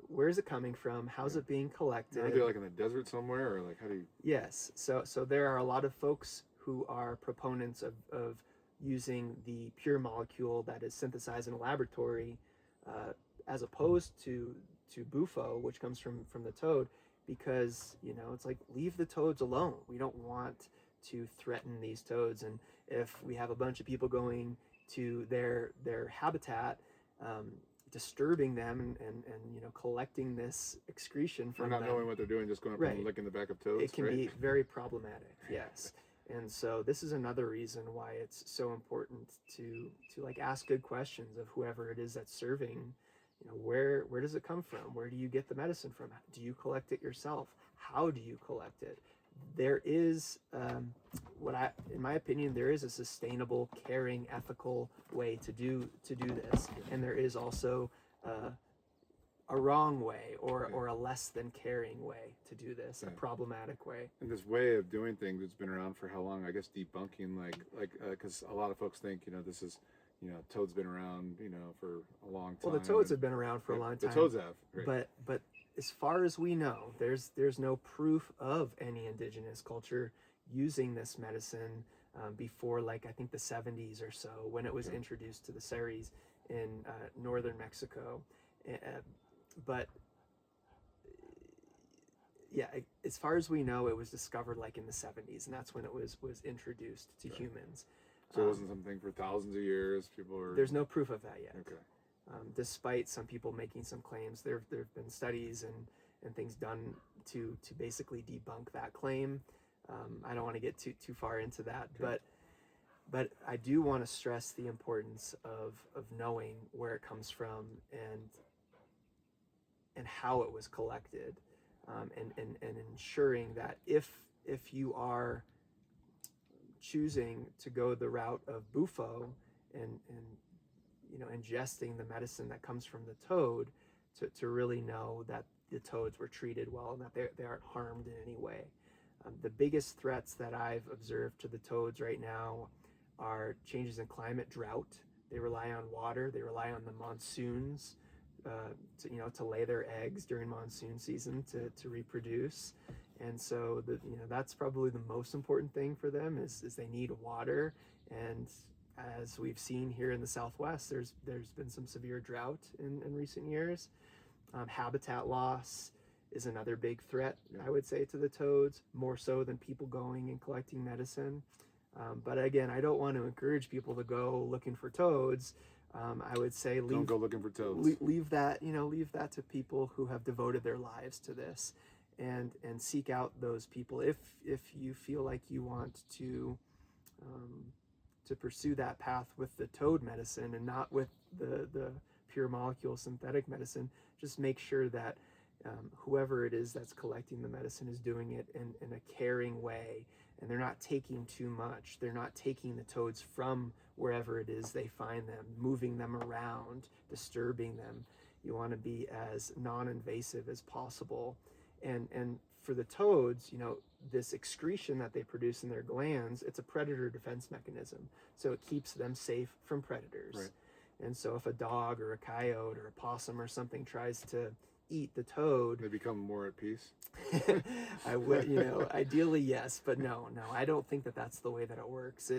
where is it coming from? How's it being collected?
Are they like in the desert somewhere, or like how do you?
Yes, so there are a lot of folks who are proponents of using the pure molecule that is synthesized in a laboratory, as opposed to Bufo, which comes from the toad, because it's like, leave the toads alone. We don't want to threaten these toads, and if we have a bunch of people going to their habitat, disturbing them and collecting this excretion from them,
not knowing what they're doing, just going up and licking the back of toads,
it can be very problematic. Yes. And so this is another reason why it's so important to like ask good questions of whoever it is that's serving. Where does it come from? Where do you get the medicine from? Do you collect it yourself? How do you collect it? There is, in my opinion, there is a sustainable, caring, ethical way to do this, and there is also a wrong way or a less than caring way to do this, a problematic way.
And this way of doing things, it's been around for how long? I guess debunking, because a lot of folks think this is. Toad's been around, for a long time.
Well, the toads have been around for a long time.
The toads have, right.
But as far as we know, there's no proof of any indigenous culture using this medicine before, like, I think the 70s or so, when it was introduced to the Seris in northern Mexico. But yeah, as far as we know, it was discovered like in the 70s, and that's when it was introduced to humans.
So it wasn't something for thousands of years. People were.
There's no proof of that yet.
Okay.
Despite some people making some claims, there have been studies and things done to basically debunk that claim. I don't want to get too far into that, but I do want to stress the importance of knowing where it comes from and how it was collected, and ensuring that if you are choosing to go the route of Bufo and ingesting the medicine that comes from the toad, to really know that the toads were treated well and that they aren't harmed in any way. The biggest threats that I've observed to the toads right now are changes in climate, drought. They rely on water. They rely on the monsoons to lay their eggs during monsoon season to reproduce. And so that's probably the most important thing for them is they need water. And as we've seen here in the Southwest, there's been some severe drought in recent years. Habitat loss is another big threat, I would say, to the toads, more so than people going and collecting medicine. But again, I don't want to encourage people to go looking for toads. I would say
don't go looking for toads.
Leave that to people who have devoted their lives to this, and seek out those people if you feel like you want to pursue that path with the toad medicine and not with the pure molecule synthetic medicine. Just make sure that whoever it is that's collecting the medicine is doing it in a caring way, and they're not taking too much. They're not taking the toads from wherever it is they find them, moving them around, disturbing them. You want to be as non-invasive as possible. And for the toads, this excretion that they produce in their glands, it's a predator defense mechanism. So it keeps them safe from predators.
Right.
And so if a dog or a coyote or a possum or something tries to eat the toad,
they become more at peace.
I would, ideally yes, but no, I don't think that that's the way that it works.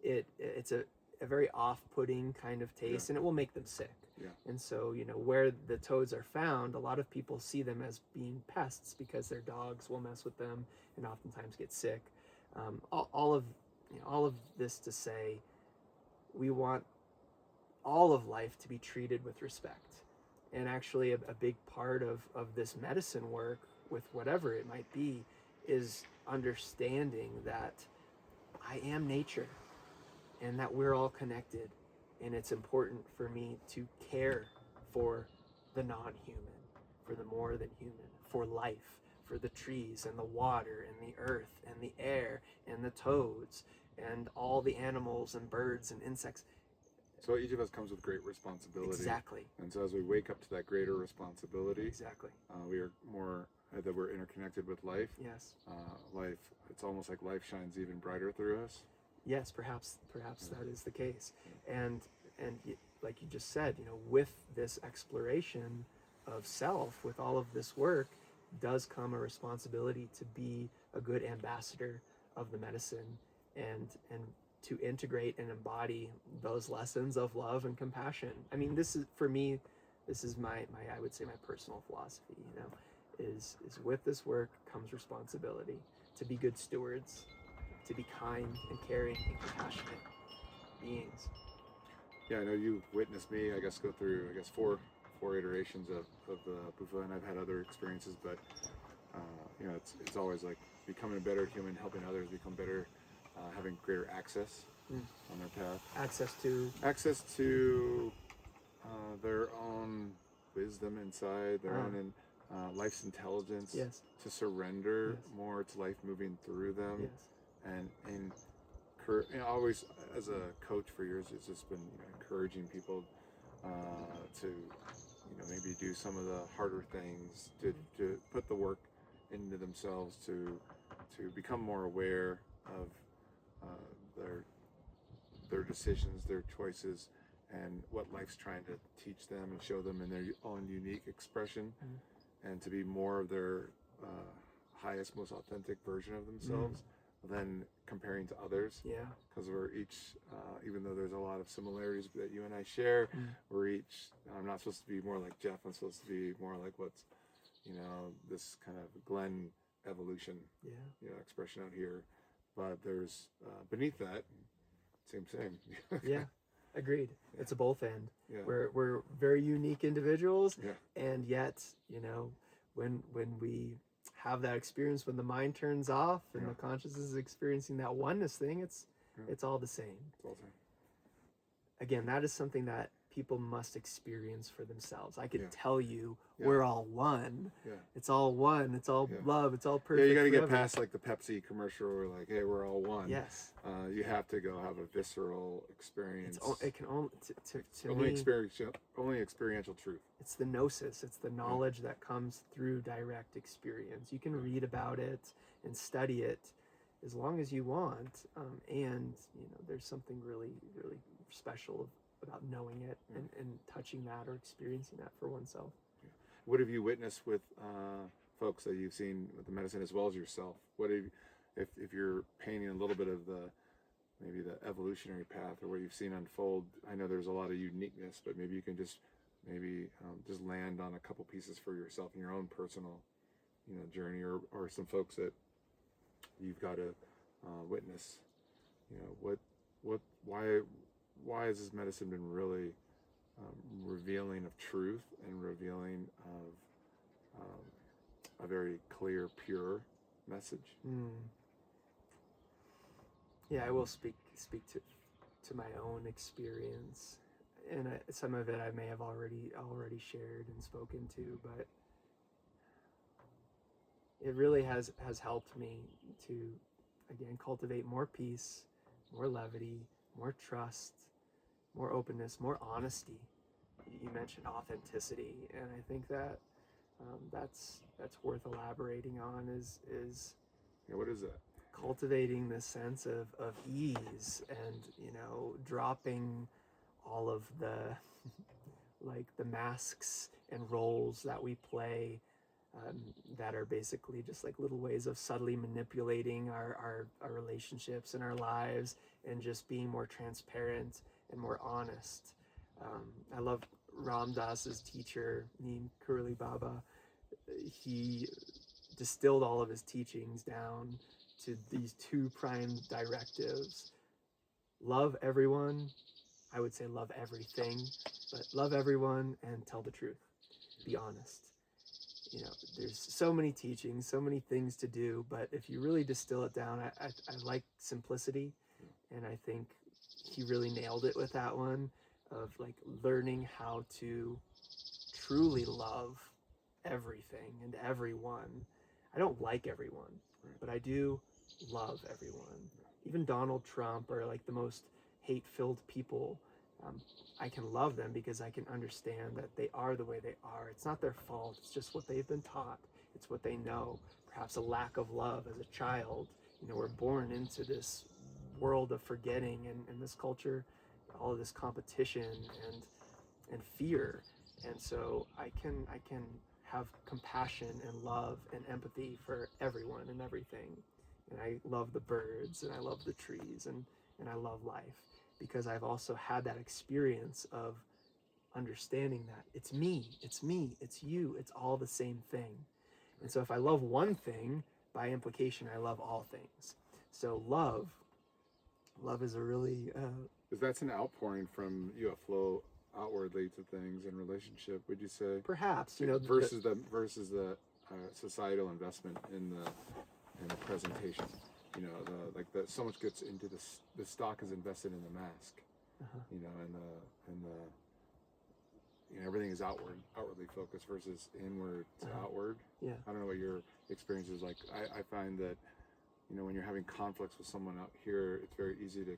It's a very off-putting kind of taste, and it will make them sick.
Yeah.
And so, where the toads are found, a lot of people see them as being pests because their dogs will mess with them and oftentimes get sick. All of this to say, we want all of life to be treated with respect. And actually a big part of this medicine work, with whatever it might be, is understanding that I am nature and that we're all connected. And it's important for me to care for the non-human, for the more than human, for life, for the trees and the water and the earth and the air and the toads and all the animals and birds and insects.
So each of us comes with great responsibility.
Exactly.
And so as we wake up to that greater responsibility,
exactly,
we are more that we're interconnected with life.
Yes.
Life. It's almost like life shines even brighter through us.
Yes, perhaps that is the case. And like you just said, with this exploration of self, with all of this work, does come a responsibility to be a good ambassador of the medicine and to integrate and embody those lessons of love and compassion. I mean, this is my I would say my personal philosophy, is with this work comes responsibility to be good stewards, to be kind and caring and compassionate beings.
Yeah, I know you've witnessed me, I guess, go through, four iterations of the Bufo, and I've had other experiences, but it's always like becoming a better human, helping others become better, having greater access on their path. Access to their own wisdom inside, their own life's intelligence.
Yes.
To surrender more to life moving through them.
Yes.
And always, as a coach for years, it's just been encouraging people to maybe do some of the harder things, to put the work into themselves, to become more aware of their decisions, their choices, and what life's trying to teach them and show them in their own unique expression, and to be more of their highest, most authentic version of themselves, than comparing to others.
Yeah.
Because we're each, even though there's a lot of similarities that you and I share, we're each, I'm not supposed to be more like Jeff, I'm supposed to be more like what's, this kind of Glenn evolution, expression out here. But there's, beneath that, same.
Yeah, agreed. Yeah. It's a both end.
Yeah.
We're very unique individuals,
yeah.
and yet, when we have that experience, when the mind turns off and the consciousness is experiencing that oneness thing, it's all the same.
It's all the same.
Again, that is something that people must experience for themselves. I could tell you we're all one.
Yeah.
It's all one. It's all love. It's all perfect.
Yeah, you got to get past like the Pepsi commercial where like, hey, we're all one.
Yes.
You have to go have a visceral experience.
It can only to
only
me,
only experiential truth.
It's the gnosis. It's the knowledge that comes through direct experience. You can read about it and study it as long as you want, and there's something really, really special about knowing it and touching that or experiencing that for oneself.
Yeah. What have you witnessed with folks that you've seen with the medicine as well as yourself? What have you, if you're painting a little bit of maybe the evolutionary path or what you've seen unfold? I know there's a lot of uniqueness, but maybe you can just land on a couple pieces for yourself in your own personal journey, or some folks that you've got to witness. Why has this medicine been really revealing of truth and revealing of a very clear, pure message?
Yeah, I will speak to my own experience, and some of it I may have already shared and spoken to, but it really has helped me to, again, cultivate more peace, more levity, more trust, more openness, more honesty. You mentioned authenticity, and I think that that's worth elaborating on. Is
what is that?
Cultivating this sense of ease, and dropping all of the the masks and roles that we play, that are basically just like little ways of subtly manipulating our relationships and our lives, and just being more transparent and more honest. I love Ram Dass's teacher, Neem Karoli Baba. He distilled all of his teachings down to these two prime directives: love everyone. I would say love everything, but love everyone and tell the truth. Be honest. There's so many teachings, so many things to do, but if you really distill it down, I like simplicity, and I think he really nailed it with that one, of learning how to truly love everything and everyone. I don't like everyone, but I do love everyone. Even Donald Trump, or the most hate-filled people, I can love them because I can understand that they are the way they are. It's not their fault. It's just what they've been taught. It's what they know. Perhaps a lack of love as a child. We're born into this world of forgetting, and this culture, all of this competition and fear. And so I can have compassion and love and empathy for everyone and everything. And I love the birds, and I love the trees, and I love life, because I've also had that experience of understanding that it's me, it's you, it's all the same thing. And so if I love one thing, by implication, I love all things. So love is a really...
Because that's an outpouring from you, a flow outwardly to things in relationship, would you say?
Perhaps,
versus the societal investment in the presentation. So much gets into the stock is invested in the mask, and everything is outwardly focused versus inward to outward.
Yeah.
I don't know what your experience is like. I find that, when you're having conflicts with someone out here, it's very easy to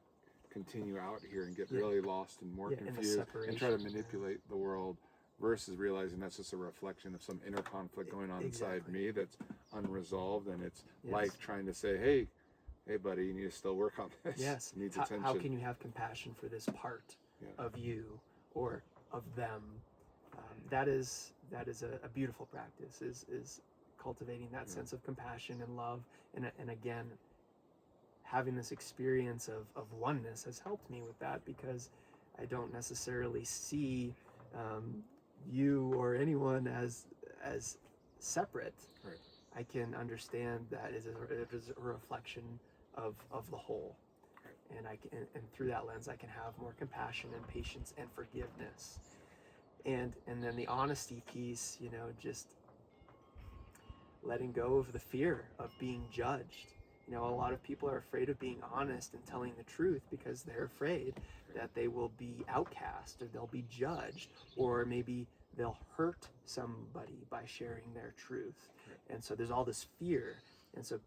continue out here and get really lost and more confused and try to manipulate the world, versus realizing that's just a reflection of some inner conflict going on inside me that's unresolved, and it's life trying to say, hey buddy, you need to still work on this.
Yes.
It needs attention.
How can you have compassion for this part of you or of them? That is a beautiful practice, is cultivating that sense of compassion and love, and again, having this experience of oneness has helped me with that, because I don't necessarily see you or anyone as separate.
Right.
I can understand that it is a reflection of the whole.
Right.
And and through that lens, I can have more compassion and patience and forgiveness. And then the honesty piece, you know, just letting go of the fear of being judged. You know, a lot of people are afraid of being honest and telling the truth because they're afraid that they will be outcast, or they'll be judged, or maybe they'll hurt somebody by sharing their truth. And so there's all this fear. And so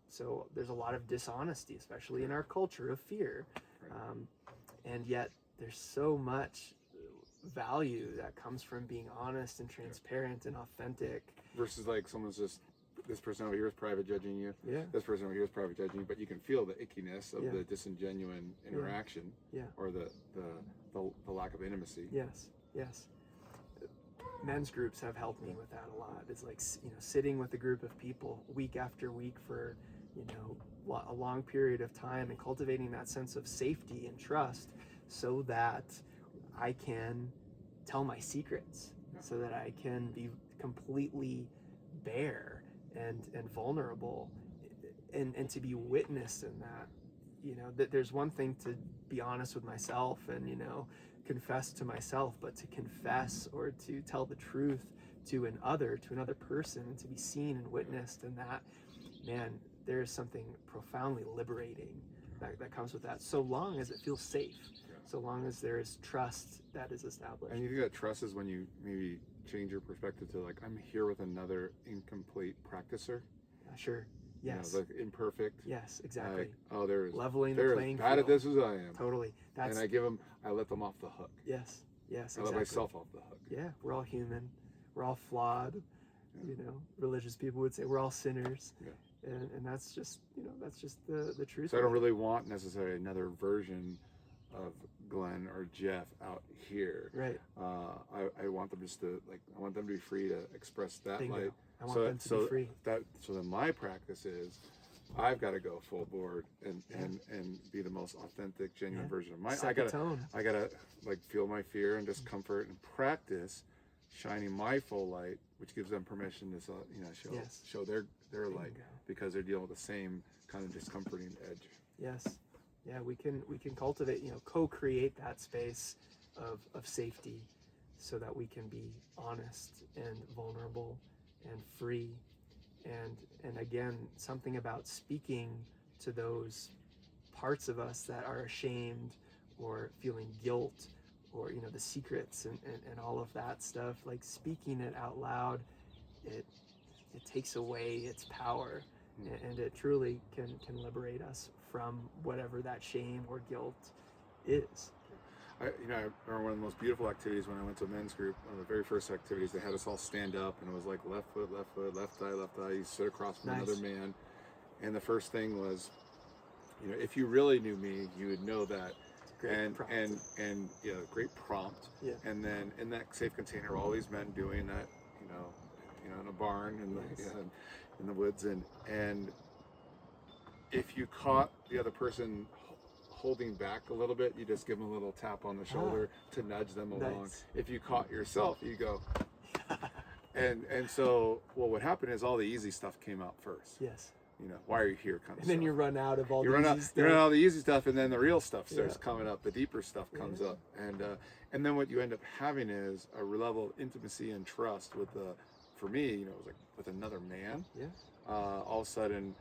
there's a lot of dishonesty, especially in our culture of fear. And yet there's so much value that comes from being honest and transparent and authentic.
Versus like someone's just, this person over here is private judging you.
Yeah.
This person over here is private judging you, but you can feel the ickiness of
Yeah.
the disingenuine interaction.
Yeah.
Or the lack of intimacy.
Yes. Men's groups have helped me with that a lot. It's like, you know, sitting with a group of people week after week for, you know, a long period of time, and cultivating that sense of safety and trust, so that I can tell my secrets, so that I can be completely bare and vulnerable, and to be witnessed in that. You know, that there's one thing to be honest with myself and, you know, confess to myself, but to confess or to tell the truth to another person, and to be seen and witnessed, and that, man, there is something profoundly liberating that comes with that, so long as it feels safe, so long as there is trust that is established.
And you think that trust is when you maybe change your perspective to like, I'm here with another incomplete practicer.
Sure. Yes.
You know, like imperfect.
Yes, exactly.
Like, oh, they're
leveling the
they're
playing
as bad
field.
at this as I am.
Totally.
And I let them off the hook.
Yes,
I
exactly.
let myself off the hook.
Yeah, we're all human. We're all flawed. You know, religious people would say we're all sinners.
Yeah.
And that's just, you know, that's just the truth.
So I don't really want necessarily another version of Glenn or Jeff out here.
Right.
I want them just to I want them to be free to express that
Bingo.
light.
I want them to be free.
So then my practice is, I've got to go full board and be the most authentic, genuine version of my. I gotta like feel my fear and discomfort and practice shining my full light, which gives them permission to show their light, because they're dealing with the same kind of discomforting edge.
Yes. Yeah, we can cultivate, you know, co-create that space of safety, so that we can be honest and vulnerable and free. And again, something about speaking to those parts of us that are ashamed or feeling guilt, or, you know, the secrets and all of that stuff, like speaking it out loud, it takes away its power, and it truly can liberate us from whatever that shame or guilt is.
I remember one of the most beautiful activities when I went to a men's group. One of the very first activities, they had us all stand up, and it was like left foot, left thigh. You sit across from another man, and the first thing was, you know, if you really knew me, you would know that. And yeah, great prompt. Yeah. And then in that safe container, all these men doing that, you know, in a barn in the woods, and if you caught the other person holding back a little bit, you just give them a little tap on the shoulder to nudge them along. Nice. If you caught yourself, you go. and so what happened is all the easy stuff came out first.
Yes.
You know, why are you here? Kind of.
And then
stuff.
you run out of all the easy stuff.
You run out of the easy stuff, and then the real stuff starts coming up. The deeper stuff comes up, and then what you end up having is a level of intimacy and trust with for me, you know, it was like with another man.
Yeah.
All of a sudden,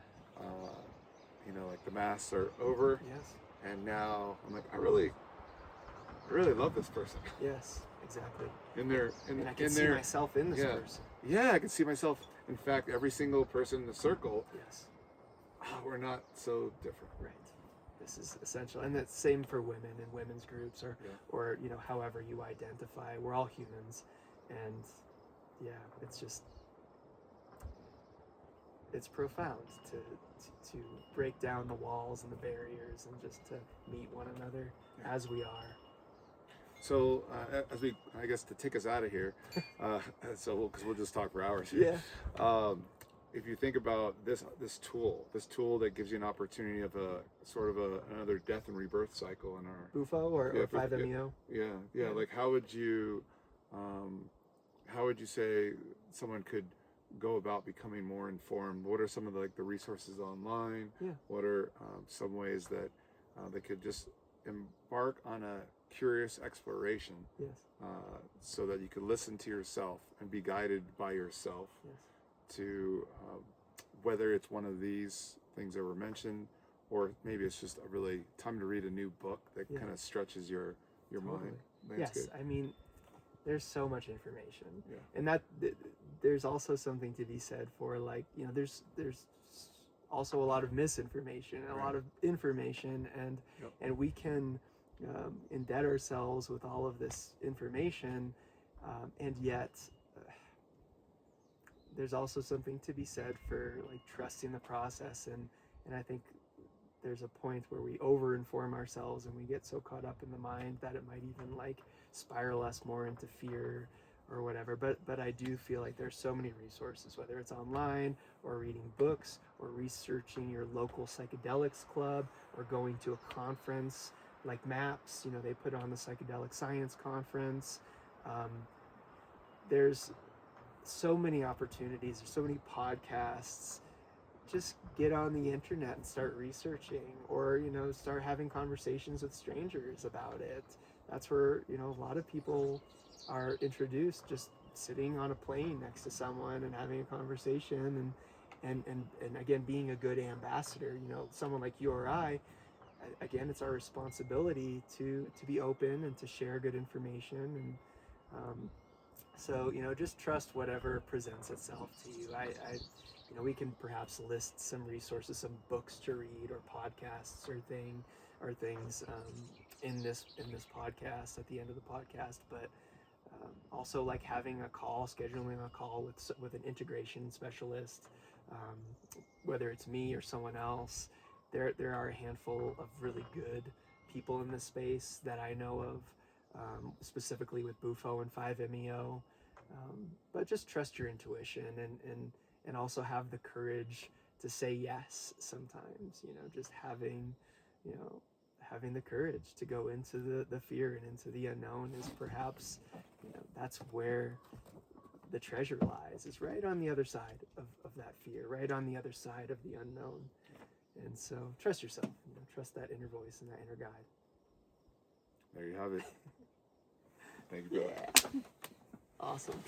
you know, like the masks are over.
Yes.
And now I'm like, I really love this person.
Yes, exactly.
And
I can see myself in this person.
Yeah, I can see myself. In fact, every single person in the circle.
Yes.
We're not so different.
Right. This is essential, and that's same for women in women's groups, or you know, however you identify. We're all humans, and yeah, it's profound to break down the walls and the barriers, and just to meet one another as we are.
So I guess to take us out of here, because we'll just talk for hours here.
Yeah.
if you think about this tool that gives you an opportunity of a sort of another death and rebirth cycle in our
Bufo or 5-MeO.
Yeah. Like how would you say someone could go about becoming more informed? What are some of the resources online?
Yeah.
What are some ways that they could just embark on a curious exploration?
Yes.
So that you could listen to yourself and be guided by yourself.
Yes.
To whether it's one of these things that were mentioned, or maybe it's just a really time to read a new book that kind of stretches your mind.
Yes, I mean, there's so much information,
Yeah.
and there's also something to be said for, like, you know, there's also a lot of misinformation, and a lot of information, and we can indent ourselves with all of this information, and yet there's also something to be said for, like, trusting the process, and I think there's a point where we over-inform ourselves and we get so caught up in the mind that it might even, like, spiral us more into fear or whatever. But I do feel like there's so many resources, whether it's online or reading books or researching your local psychedelics club or going to a conference like MAPS. You know, they put on the Psychedelic Science Conference. There's so many opportunities, there's so many podcasts. Just get on the internet and start researching, or, you know, start having conversations with strangers about it. That's where, you know, a lot of people are introduced, just sitting on a plane next to someone and having a conversation, and again, being a good ambassador. You know, someone like you or I, again, it's our responsibility to be open and to share good information, and so, you know, just trust whatever presents itself to you. You know, we can perhaps list some resources, some books to read, or podcasts, or things in this podcast at the end of the podcast. But also, like, scheduling a call with an integration specialist, whether it's me or someone else. There are a handful of really good people in this space that I know of. Specifically with Bufo and 5-MeO, but just trust your intuition, and also have the courage to say yes sometimes. You know, just having the courage to go into the fear and into the unknown is perhaps, you know, that's where the treasure lies, is right on the other side of that fear, right on the other side of the unknown. And so trust yourself, you know, trust that inner voice and that inner guide.
There you have it. Thank you, Bill.
Awesome.